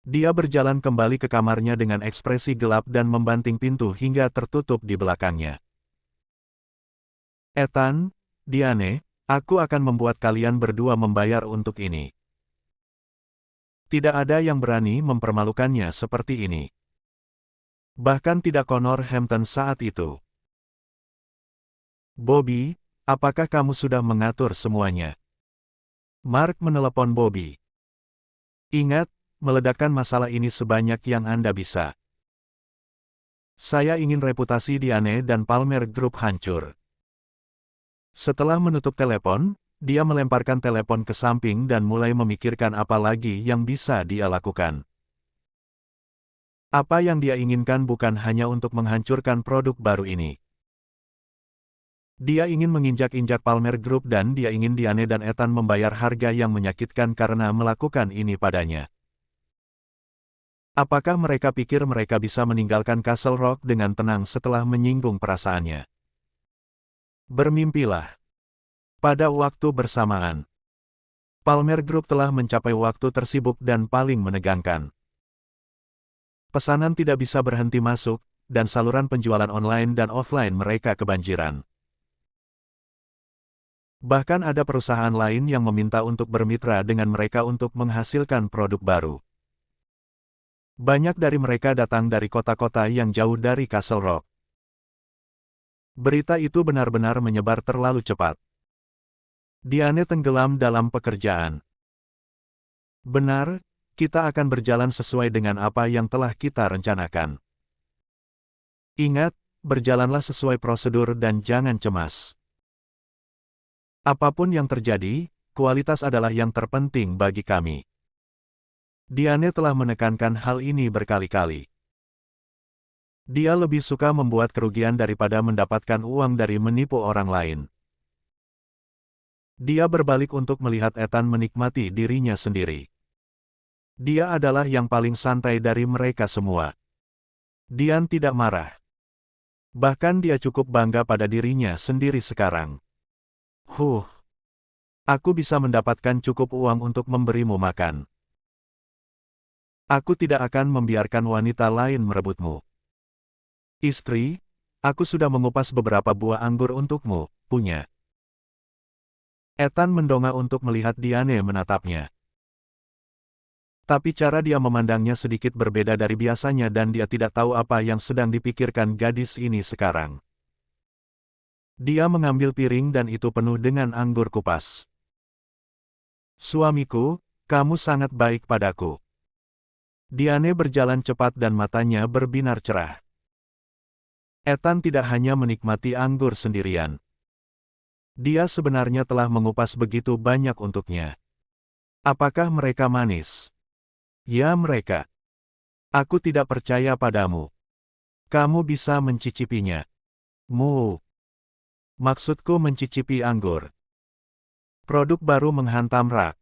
Dia berjalan kembali ke kamarnya dengan ekspresi gelap dan membanting pintu hingga tertutup di belakangnya. Ethan, Diane, aku akan membuat kalian berdua membayar untuk ini. Tidak ada yang berani mempermalukannya seperti ini. Bahkan tidak Connor Hampton saat itu. Bobby, apakah kamu sudah mengatur semuanya? Mark menelepon Bobby. Ingat, meledakkan masalah ini sebanyak yang Anda bisa. Saya ingin reputasi Diane dan Palmer Group hancur. Setelah menutup telepon, dia melemparkan telepon ke samping dan mulai memikirkan apa lagi yang bisa dia lakukan. Apa yang dia inginkan bukan hanya untuk menghancurkan produk baru ini. Dia ingin menginjak-injak Palmer Group dan dia ingin Diane dan Ethan membayar harga yang menyakitkan karena melakukan ini padanya. Apakah mereka pikir mereka bisa meninggalkan Castle Rock dengan tenang setelah menyinggung perasaannya? Bermimpilah. Pada waktu bersamaan, Palmer Group telah mencapai waktu tersibuk dan paling menegangkan. Pesanan tidak bisa berhenti masuk, dan saluran penjualan online dan offline mereka kebanjiran. Bahkan ada perusahaan lain yang meminta untuk bermitra dengan mereka untuk menghasilkan produk baru. Banyak dari mereka datang dari kota-kota yang jauh dari Castle Rock. Berita itu benar-benar menyebar terlalu cepat. Diane tenggelam dalam pekerjaan. Benar, kita akan berjalan sesuai dengan apa yang telah kita rencanakan. Ingat, berjalanlah sesuai prosedur dan jangan cemas. Apapun yang terjadi, kualitas adalah yang terpenting bagi kami. Diane telah menekankan hal ini berkali-kali. Dia lebih suka membuat kerugian daripada mendapatkan uang dari menipu orang lain. Dia berbalik untuk melihat Ethan menikmati dirinya sendiri. Dia adalah yang paling santai dari mereka semua. Diane tidak marah. Bahkan dia cukup bangga pada dirinya sendiri sekarang. Aku bisa mendapatkan cukup uang untuk memberimu makan. Aku tidak akan membiarkan wanita lain merebutmu. Istri, aku sudah mengupas beberapa buah anggur untukmu, punya. Ethan mendongak untuk melihat Diane menatapnya. Tapi cara dia memandangnya sedikit berbeda dari biasanya dan dia tidak tahu apa yang sedang dipikirkan gadis ini sekarang. Dia mengambil piring dan itu penuh dengan anggur kupas. Suamiku, kamu sangat baik padaku. Diane berjalan cepat dan matanya berbinar cerah. Ethan tidak hanya menikmati anggur sendirian. Dia sebenarnya telah mengupas begitu banyak untuknya. Apakah mereka manis? Ya mereka. Aku tidak percaya padamu. Kamu bisa mencicipinya. Mu. Maksudku mencicipi anggur. Produk baru menghantam rak.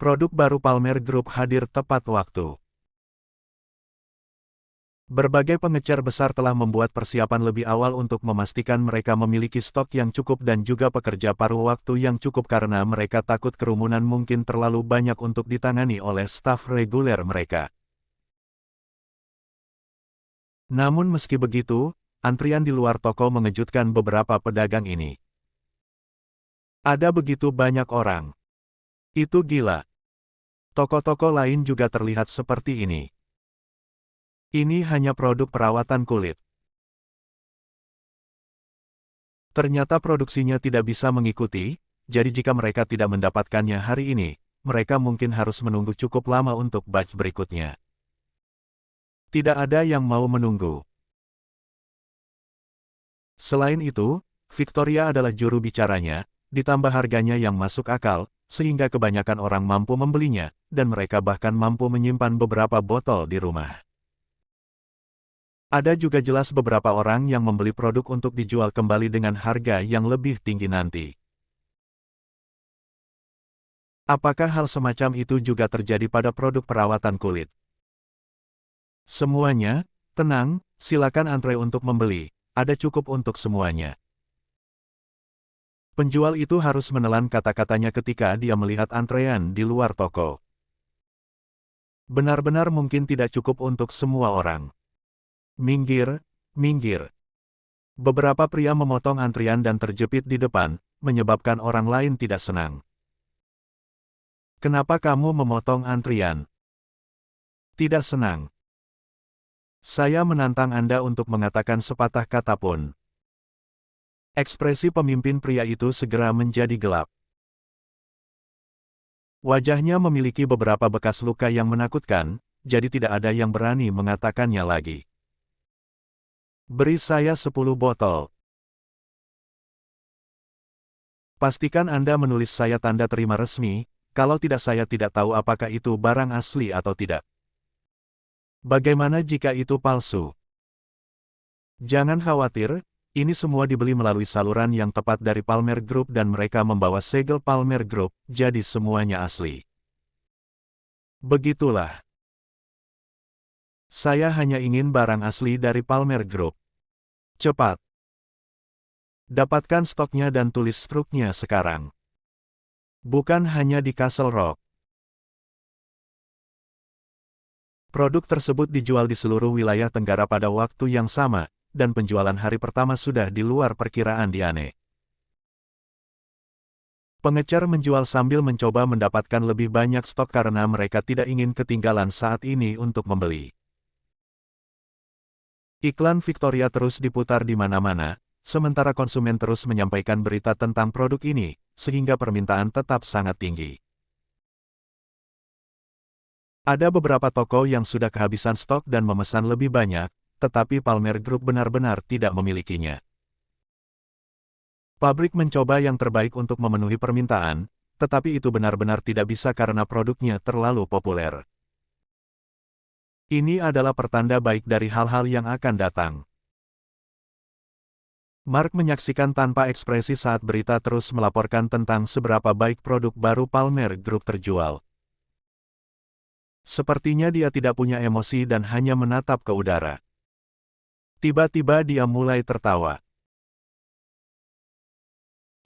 Produk baru Palmer Group hadir tepat waktu. Berbagai pengecer besar telah membuat persiapan lebih awal untuk memastikan mereka memiliki stok yang cukup dan juga pekerja paruh waktu yang cukup karena mereka takut kerumunan mungkin terlalu banyak untuk ditangani oleh staf reguler mereka. Namun meski begitu, antrian di luar toko mengejutkan beberapa pedagang ini. Ada begitu banyak orang. Itu gila. Toko-toko lain juga terlihat seperti ini. Ini hanya produk perawatan kulit. Ternyata produksinya tidak bisa mengikuti, jadi jika mereka tidak mendapatkannya hari ini, mereka mungkin harus menunggu cukup lama untuk batch berikutnya. Tidak ada yang mau menunggu. Selain itu, Victoria adalah juru bicaranya, ditambah harganya yang masuk akal, sehingga kebanyakan orang mampu membelinya, dan mereka bahkan mampu menyimpan beberapa botol di rumah. Ada juga jelas beberapa orang yang membeli produk untuk dijual kembali dengan harga yang lebih tinggi nanti. Apakah hal semacam itu juga terjadi pada produk perawatan kulit? Semuanya, tenang, silakan antre untuk membeli, ada cukup untuk semuanya. Penjual itu harus menelan kata-katanya ketika dia melihat antrean di luar toko. Benar-benar mungkin tidak cukup untuk semua orang. Minggir, minggir. Beberapa pria memotong antrian dan terjepit di depan, menyebabkan orang lain tidak senang. Kenapa kamu memotong antrian? Tidak senang. Saya menantang Anda untuk mengatakan sepatah kata pun. Ekspresi pemimpin pria itu segera menjadi gelap. Wajahnya memiliki beberapa bekas luka yang menakutkan, jadi tidak ada yang berani mengatakannya lagi. Beri saya 10 botol. Pastikan Anda menulis saya tanda terima resmi, kalau tidak saya tidak tahu apakah itu barang asli atau tidak. Bagaimana jika itu palsu? Jangan khawatir, ini semua dibeli melalui saluran yang tepat dari Palmer Group dan mereka membawa segel Palmer Group, jadi semuanya asli. Begitulah. Saya hanya ingin barang asli dari Palmer Group. Cepat. Dapatkan stoknya dan tulis struknya sekarang. Bukan hanya di Castle Rock. Produk tersebut dijual di seluruh wilayah Tenggara pada waktu yang sama, dan penjualan hari pertama sudah di luar perkiraan Diane. Pengecer menjual sambil mencoba mendapatkan lebih banyak stok karena mereka tidak ingin ketinggalan saat ini untuk membeli. Iklan Victoria terus diputar di mana-mana, sementara konsumen terus menyampaikan berita tentang produk ini, sehingga permintaan tetap sangat tinggi. Ada beberapa toko yang sudah kehabisan stok dan memesan lebih banyak, tetapi Palmer Group benar-benar tidak memilikinya. Pabrik mencoba yang terbaik untuk memenuhi permintaan, tetapi itu benar-benar tidak bisa karena produknya terlalu populer. Ini adalah pertanda baik dari hal-hal yang akan datang. Mark menyaksikan tanpa ekspresi saat berita terus melaporkan tentang seberapa baik produk baru Palmer Group terjual. Sepertinya dia tidak punya emosi dan hanya menatap ke udara. Tiba-tiba dia mulai tertawa.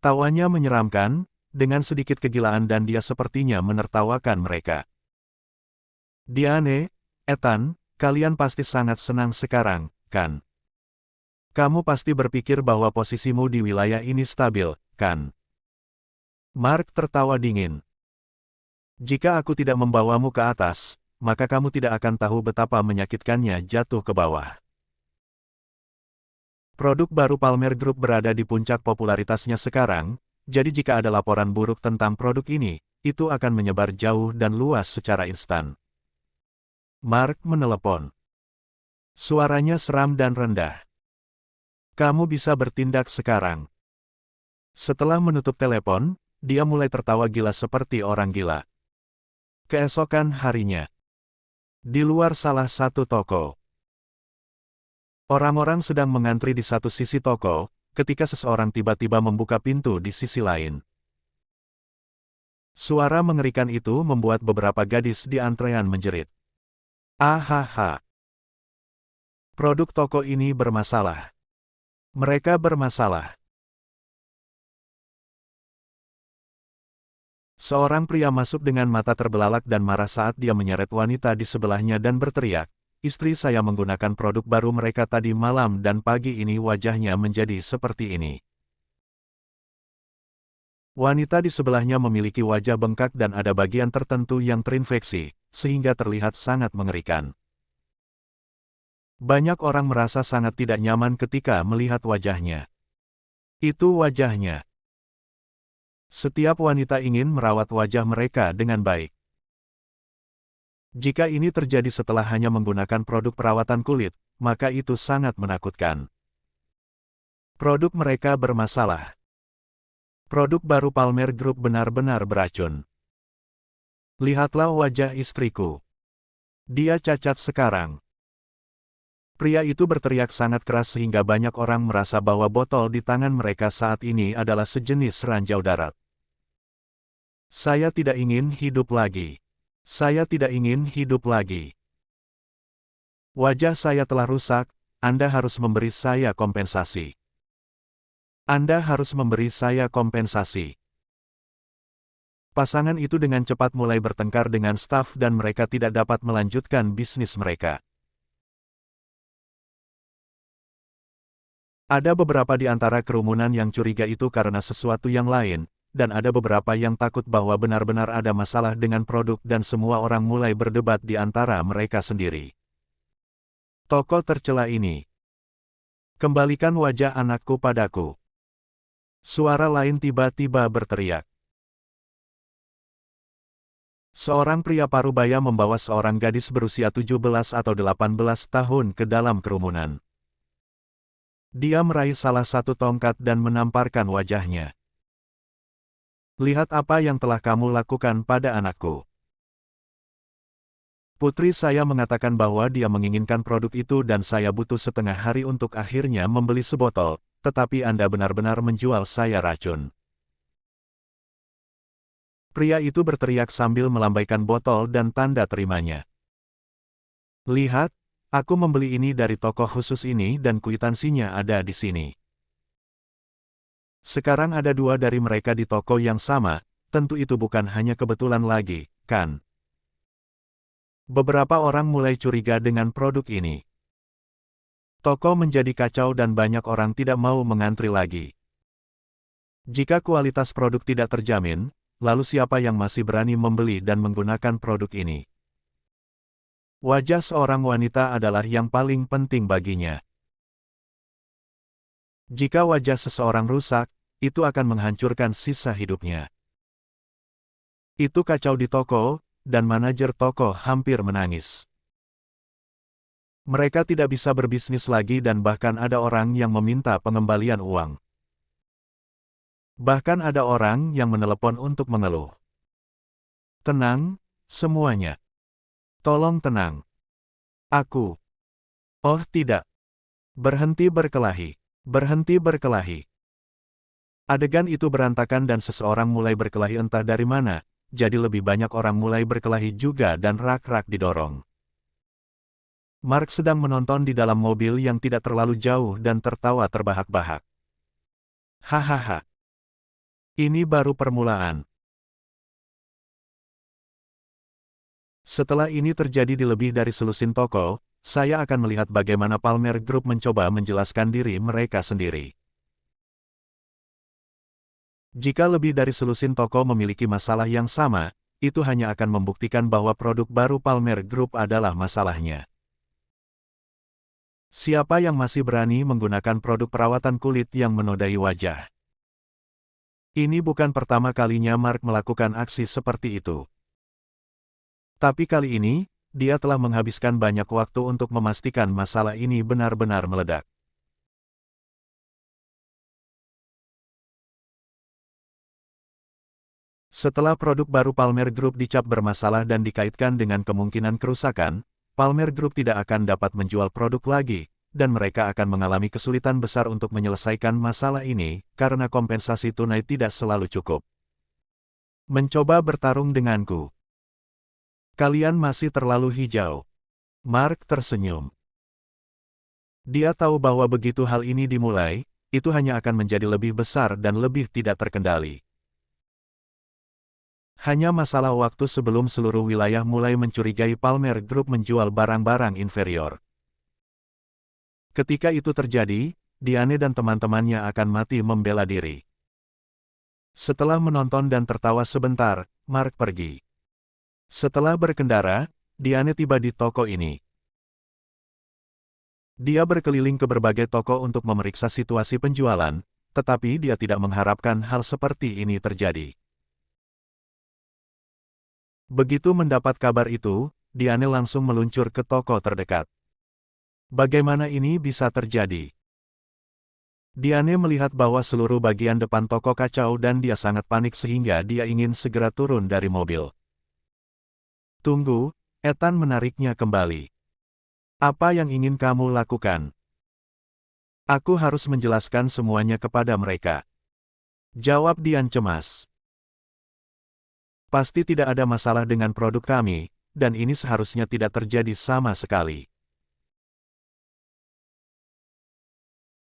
Tawanya menyeramkan, dengan sedikit kegilaan dan dia sepertinya menertawakan mereka. Diane, Ethan, kalian pasti sangat senang sekarang, kan? Kamu pasti berpikir bahwa posisimu di wilayah ini stabil, kan? Mark tertawa dingin. Jika aku tidak membawamu ke atas, maka kamu tidak akan tahu betapa menyakitkannya jatuh ke bawah. Produk baru Palmer Group berada di puncak popularitasnya sekarang, jadi jika ada laporan buruk tentang produk ini, itu akan menyebar jauh dan luas secara instan. Mark menelepon. Suaranya seram dan rendah. Kamu bisa bertindak sekarang. Setelah menutup telepon, dia mulai tertawa gila seperti orang gila. Keesokan harinya, di luar salah satu toko, orang-orang sedang mengantri di satu sisi toko, ketika seseorang tiba-tiba membuka pintu di sisi lain. Suara mengerikan itu membuat beberapa gadis di antrean menjerit. Ahaha. Produk toko ini bermasalah. Mereka bermasalah. Seorang pria masuk dengan mata terbelalak dan marah saat dia menyeret wanita di sebelahnya dan berteriak, "Istri saya menggunakan produk baru mereka tadi malam dan pagi ini wajahnya menjadi seperti ini." Wanita di sebelahnya memiliki wajah bengkak dan ada bagian tertentu yang terinfeksi, sehingga terlihat sangat mengerikan. Banyak orang merasa sangat tidak nyaman ketika melihat wajahnya. Itu wajahnya. Setiap wanita ingin merawat wajah mereka dengan baik. Jika ini terjadi setelah hanya menggunakan produk perawatan kulit, maka itu sangat menakutkan. Produk mereka bermasalah. Produk baru Palmer Group benar-benar beracun. Lihatlah wajah istriku. Dia cacat sekarang. Pria itu berteriak sangat keras sehingga banyak orang merasa bahwa botol di tangan mereka saat ini adalah sejenis ranjau darat. Saya tidak ingin hidup lagi. Saya tidak ingin hidup lagi. Wajah saya telah rusak, Anda harus memberi saya kompensasi. Anda harus memberi saya kompensasi. Pasangan itu dengan cepat mulai bertengkar dengan staf dan mereka tidak dapat melanjutkan bisnis mereka. Ada beberapa di antara kerumunan yang curiga itu karena sesuatu yang lain, dan ada beberapa yang takut bahwa benar-benar ada masalah dengan produk dan semua orang mulai berdebat di antara mereka sendiri. Toko tercela ini. Kembalikan wajah anakku padaku. Suara lain tiba-tiba berteriak. Seorang pria parubaya membawa seorang gadis berusia 17 atau 18 tahun ke dalam kerumunan. Dia meraih salah satu tongkat dan menamparkan wajahnya. Lihat apa yang telah kamu lakukan pada anakku. Putri saya mengatakan bahwa dia menginginkan produk itu dan saya butuh setengah hari untuk akhirnya membeli sebotol, tetapi Anda benar-benar menjual saya racun. Pria itu berteriak sambil melambaikan botol dan tanda terimanya. Lihat, aku membeli ini dari toko khusus ini dan kwitansinya ada di sini. Sekarang ada dua dari mereka di toko yang sama, tentu itu bukan hanya kebetulan lagi, kan? Beberapa orang mulai curiga dengan produk ini. Toko menjadi kacau dan banyak orang tidak mau mengantri lagi. Jika kualitas produk tidak terjamin, lalu siapa yang masih berani membeli dan menggunakan produk ini? Wajah seorang wanita adalah yang paling penting baginya. Jika wajah seseorang rusak, itu akan menghancurkan sisa hidupnya. Itu kacau di toko, dan manajer toko hampir menangis. Mereka tidak bisa berbisnis lagi dan bahkan ada orang yang meminta pengembalian uang. Bahkan ada orang yang menelepon untuk mengeluh. Tenang, semuanya. Tolong tenang. Aku. Oh tidak. Berhenti berkelahi. Berhenti berkelahi. Adegan itu berantakan dan seseorang mulai berkelahi entah dari mana, jadi lebih banyak orang mulai berkelahi juga dan rak-rak didorong. Mark sedang menonton di dalam mobil yang tidak terlalu jauh dan tertawa terbahak-bahak. Hahaha. Ini baru permulaan. Setelah ini terjadi di lebih dari selusin toko, saya akan melihat bagaimana Palmer Group mencoba menjelaskan diri mereka sendiri. Jika lebih dari selusin toko memiliki masalah yang sama, itu hanya akan membuktikan bahwa produk baru Palmer Group adalah masalahnya. Siapa yang masih berani menggunakan produk perawatan kulit yang menodai wajah? Ini bukan pertama kalinya Mark melakukan aksi seperti itu. Tapi kali ini, dia telah menghabiskan banyak waktu untuk memastikan masalah ini benar-benar meledak. Setelah produk baru Palmer Group dicap bermasalah dan dikaitkan dengan kemungkinan kerusakan, Palmer Group tidak akan dapat menjual produk lagi, dan mereka akan mengalami kesulitan besar untuk menyelesaikan masalah ini, karena kompensasi tunai tidak selalu cukup. Mencoba bertarung denganku. Kalian masih terlalu hijau. Mark tersenyum. Dia tahu bahwa begitu hal ini dimulai, itu hanya akan menjadi lebih besar dan lebih tidak terkendali. Hanya masalah waktu sebelum seluruh wilayah mulai mencurigai Palmer Group menjual barang-barang inferior. Ketika itu terjadi, Diane dan teman-temannya akan mati membela diri. Setelah menonton dan tertawa sebentar, Mark pergi. Setelah berkendara, Diane tiba di toko ini. Dia berkeliling ke berbagai toko untuk memeriksa situasi penjualan, tetapi dia tidak mengharapkan hal seperti ini terjadi. Begitu mendapat kabar itu, Diane langsung meluncur ke toko terdekat. Bagaimana ini bisa terjadi? Diane melihat bahwa seluruh bagian depan toko kacau dan dia sangat panik sehingga dia ingin segera turun dari mobil. Tunggu, Ethan menariknya kembali. Apa yang ingin kamu lakukan? Aku harus menjelaskan semuanya kepada mereka. Jawab Diane cemas. Pasti tidak ada masalah dengan produk kami, dan ini seharusnya tidak terjadi sama sekali.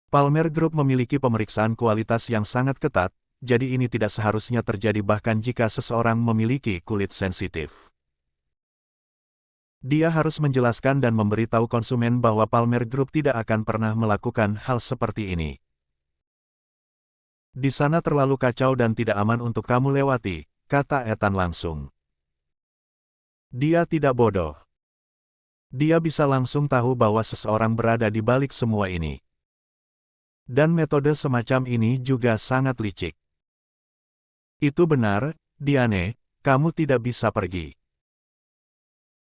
Palmer Group memiliki pemeriksaan kualitas yang sangat ketat, jadi ini tidak seharusnya terjadi bahkan jika seseorang memiliki kulit sensitif. Dia harus menjelaskan dan memberitahu konsumen bahwa Palmer Group tidak akan pernah melakukan hal seperti ini. Di sana terlalu kacau dan tidak aman untuk kamu lewati, kata Ethan langsung. Dia tidak bodoh. Dia bisa langsung tahu bahwa seseorang berada di balik semua ini. Dan metode semacam ini juga sangat licik. Itu benar, Diane, kamu tidak bisa pergi.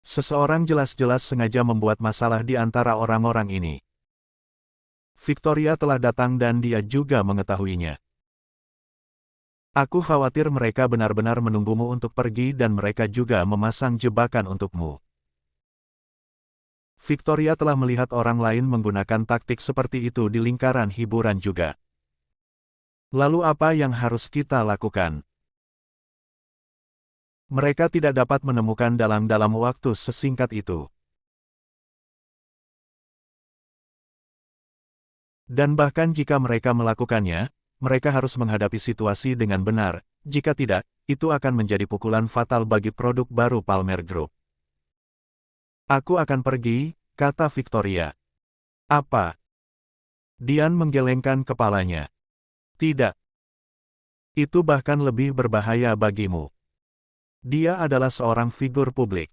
Seseorang jelas-jelas sengaja membuat masalah di antara orang-orang ini. Victoria telah datang dan dia juga mengetahuinya. Aku khawatir mereka benar-benar menunggumu untuk pergi dan mereka juga memasang jebakan untukmu. Victoria telah melihat orang lain menggunakan taktik seperti itu di lingkaran hiburan juga. Lalu apa yang harus kita lakukan? Mereka tidak dapat menemukan dalam waktu sesingkat itu. Dan bahkan jika mereka melakukannya, mereka harus menghadapi situasi dengan benar, jika tidak, itu akan menjadi pukulan fatal bagi produk baru Palmer Group. Aku akan pergi, kata Victoria. Apa? Diane menggelengkan kepalanya. Tidak. Itu bahkan lebih berbahaya bagimu. Dia adalah seorang figur publik.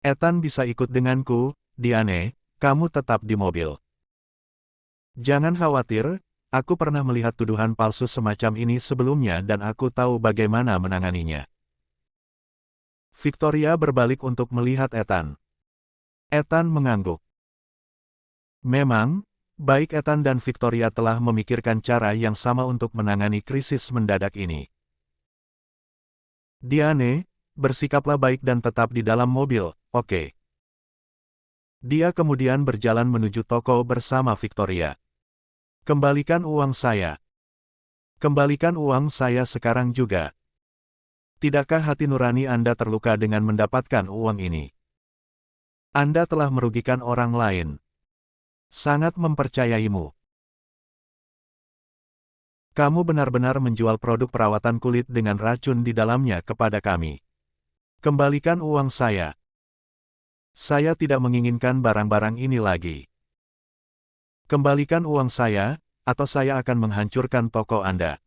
Ethan bisa ikut denganku, Diane, kamu tetap di mobil. Jangan khawatir, aku pernah melihat tuduhan palsu semacam ini sebelumnya dan aku tahu bagaimana menanganinya. Victoria berbalik untuk melihat Ethan. Ethan mengangguk. Memang, baik Ethan dan Victoria telah memikirkan cara yang sama untuk menangani krisis mendadak ini. Diane, bersikaplah baik dan tetap di dalam mobil, oke? Dia kemudian berjalan menuju toko bersama Victoria. Kembalikan uang saya. Kembalikan uang saya sekarang juga. Tidakkah hati nurani Anda terluka dengan mendapatkan uang ini? Anda telah merugikan orang lain. Sangat mempercayaimu. Kamu benar-benar menjual produk perawatan kulit dengan racun di dalamnya kepada kami. Kembalikan uang saya. Saya tidak menginginkan barang-barang ini lagi. Kembalikan uang saya, atau saya akan menghancurkan toko Anda.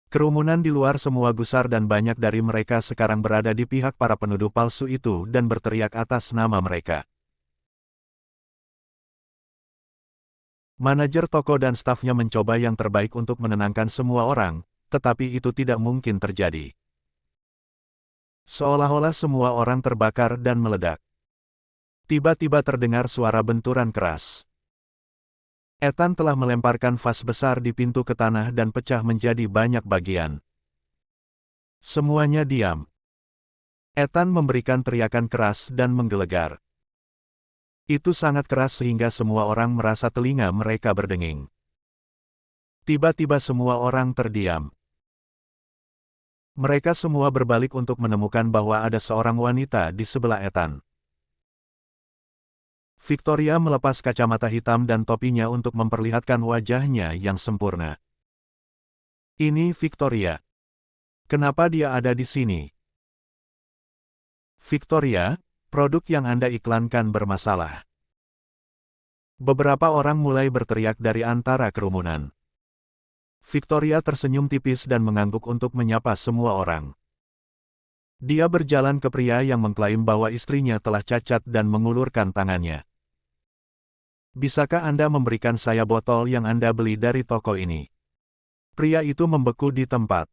Kerumunan di luar semua gusar dan banyak dari mereka sekarang berada di pihak para penuduh palsu itu dan berteriak atas nama mereka. Manajer toko dan stafnya mencoba yang terbaik untuk menenangkan semua orang, tetapi itu tidak mungkin terjadi. Seolah-olah semua orang terbakar dan meledak. Tiba-tiba terdengar suara benturan keras. Ethan telah melemparkan vas besar di pintu ke tanah dan pecah menjadi banyak bagian. Semuanya diam. Ethan memberikan teriakan keras dan menggelegar. Itu sangat keras sehingga semua orang merasa telinga mereka berdenging. Tiba-tiba semua orang terdiam. Mereka semua berbalik untuk menemukan bahwa ada seorang wanita di sebelah Ethan. Victoria melepas kacamata hitam dan topinya untuk memperlihatkan wajahnya yang sempurna. Ini Victoria. Kenapa dia ada di sini? Victoria, produk yang Anda iklankan bermasalah. Beberapa orang mulai berteriak dari antara kerumunan. Victoria tersenyum tipis dan mengangguk untuk menyapa semua orang. Dia berjalan ke pria yang mengklaim bahwa istrinya telah cacat dan mengulurkan tangannya. Bisakah Anda memberikan saya botol yang Anda beli dari toko ini? Pria itu membeku di tempat.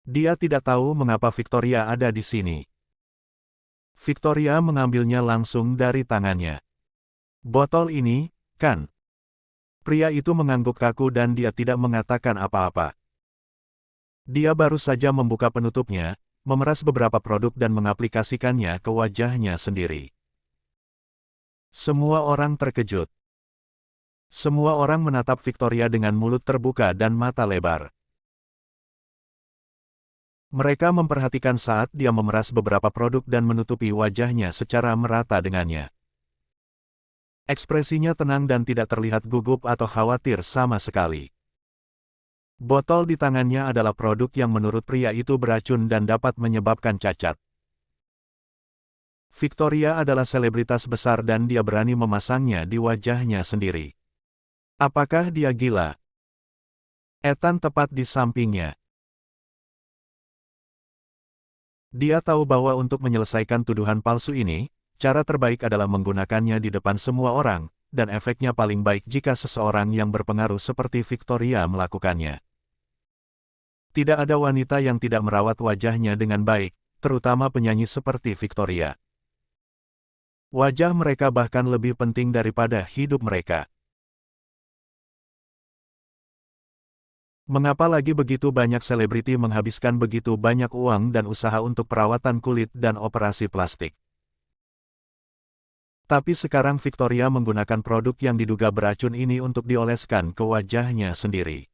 Dia tidak tahu mengapa Victoria ada di sini. Victoria mengambilnya langsung dari tangannya. Botol ini, kan? Pria itu mengangguk kaku dan dia tidak mengatakan apa-apa. Dia baru saja membuka penutupnya, memeras beberapa produk dan mengaplikasikannya ke wajahnya sendiri. Semua orang terkejut. Semua orang menatap Victoria dengan mulut terbuka dan mata lebar. Mereka memperhatikan saat dia memeras beberapa produk dan menutupi wajahnya secara merata dengannya. Ekspresinya tenang dan tidak terlihat gugup atau khawatir sama sekali. Botol di tangannya adalah produk yang menurut pria itu beracun dan dapat menyebabkan cacat. Victoria adalah selebritas besar dan dia berani memasangnya di wajahnya sendiri. Apakah dia gila? Ethan tepat di sampingnya. Dia tahu bahwa untuk menyelesaikan tuduhan palsu ini, cara terbaik adalah menggunakannya di depan semua orang, dan efeknya paling baik jika seseorang yang berpengaruh seperti Victoria melakukannya. Tidak ada wanita yang tidak merawat wajahnya dengan baik, terutama penyanyi seperti Victoria. Wajah mereka bahkan lebih penting daripada hidup mereka. Mengapa lagi begitu banyak selebriti menghabiskan begitu banyak uang dan usaha untuk perawatan kulit dan operasi plastik? Tapi sekarang Victoria menggunakan produk yang diduga beracun ini untuk dioleskan ke wajahnya sendiri.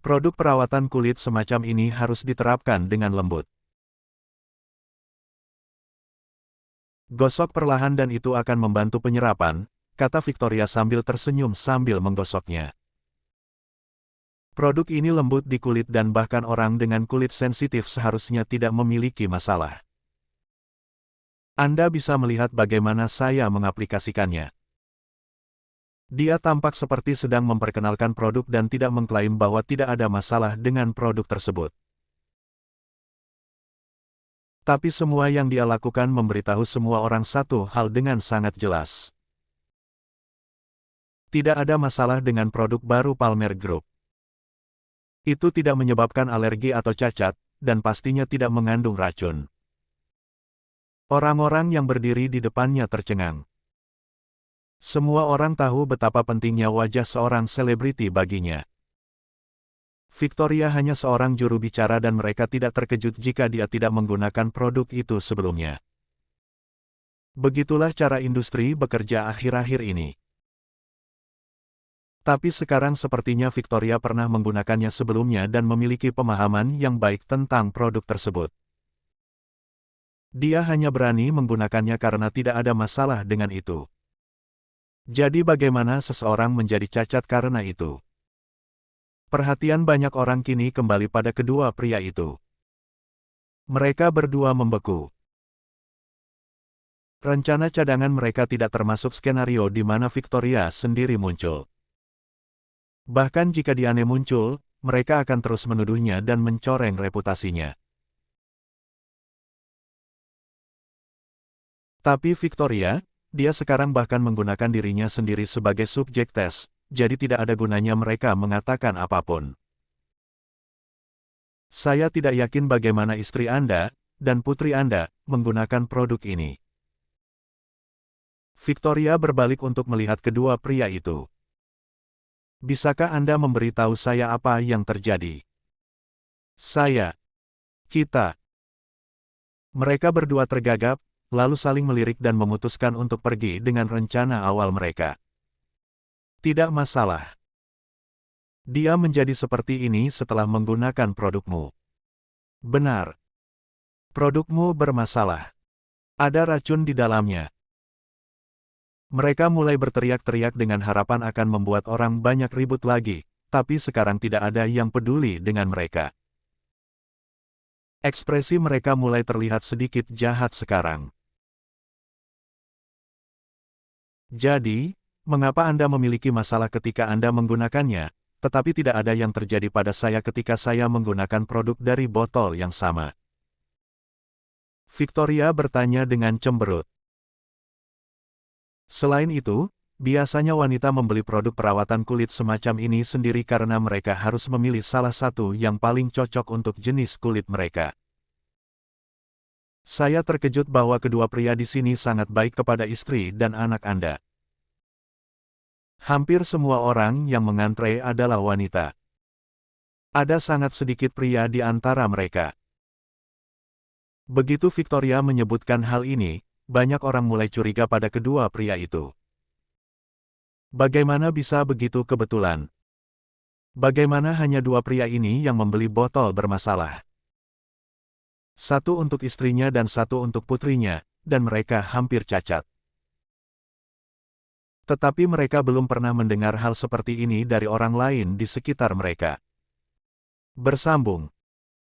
Produk perawatan kulit semacam ini harus diterapkan dengan lembut. Gosok perlahan dan itu akan membantu penyerapan, kata Victoria sambil tersenyum sambil menggosoknya. Produk ini lembut di kulit dan bahkan orang dengan kulit sensitif seharusnya tidak memiliki masalah. Anda bisa melihat bagaimana saya mengaplikasikannya. Dia tampak seperti sedang memperkenalkan produk dan tidak mengklaim bahwa tidak ada masalah dengan produk tersebut. Tapi semua yang dia lakukan memberitahu semua orang satu hal dengan sangat jelas. Tidak ada masalah dengan produk baru Palmer Group. Itu tidak menyebabkan alergi atau cacat, dan pastinya tidak mengandung racun. Orang-orang yang berdiri di depannya tercengang. Semua orang tahu betapa pentingnya wajah seorang selebriti baginya. Victoria hanya seorang juru bicara dan mereka tidak terkejut jika dia tidak menggunakan produk itu sebelumnya. Begitulah cara industri bekerja akhir-akhir ini. Tapi sekarang sepertinya Victoria pernah menggunakannya sebelumnya dan memiliki pemahaman yang baik tentang produk tersebut. Dia hanya berani menggunakannya karena tidak ada masalah dengan itu. Jadi bagaimana seseorang menjadi cacat karena itu? Perhatian banyak orang kini kembali pada kedua pria itu. Mereka berdua membeku. Rencana cadangan mereka tidak termasuk skenario di mana Victoria sendiri muncul. Bahkan jika Diane muncul, mereka akan terus menuduhnya dan mencoreng reputasinya. Tapi Victoria, dia sekarang bahkan menggunakan dirinya sendiri sebagai subjek tes, jadi tidak ada gunanya mereka mengatakan apapun. Saya tidak yakin bagaimana istri Anda, dan putri Anda, menggunakan produk ini. Victoria berbalik untuk melihat kedua pria itu. Bisakah Anda memberitahu saya apa yang terjadi? Kita. Mereka berdua tergagap, lalu saling melirik dan memutuskan untuk pergi dengan rencana awal mereka. Tidak masalah. Dia menjadi seperti ini setelah menggunakan produkmu. Benar. Produkmu bermasalah. Ada racun di dalamnya. Mereka mulai berteriak-teriak dengan harapan akan membuat orang banyak ribut lagi, tapi sekarang tidak ada yang peduli dengan mereka. Ekspresi mereka mulai terlihat sedikit jahat sekarang. Jadi, mengapa Anda memiliki masalah ketika Anda menggunakannya, tetapi tidak ada yang terjadi pada saya ketika saya menggunakan produk dari botol yang sama? Victoria bertanya dengan cemberut. Selain itu, biasanya wanita membeli produk perawatan kulit semacam ini sendiri karena mereka harus memilih salah satu yang paling cocok untuk jenis kulit mereka. Saya terkejut bahwa kedua pria di sini sangat baik kepada istri dan anak Anda. Hampir semua orang yang mengantre adalah wanita. Ada sangat sedikit pria di antara mereka. Begitu Victoria menyebutkan hal ini, banyak orang mulai curiga pada kedua pria itu. Bagaimana bisa begitu kebetulan? Bagaimana hanya dua pria ini yang membeli botol bermasalah? Satu untuk istrinya dan satu untuk putrinya, dan mereka hampir cacat. Tetapi mereka belum pernah mendengar hal seperti ini dari orang lain di sekitar mereka. Bersambung.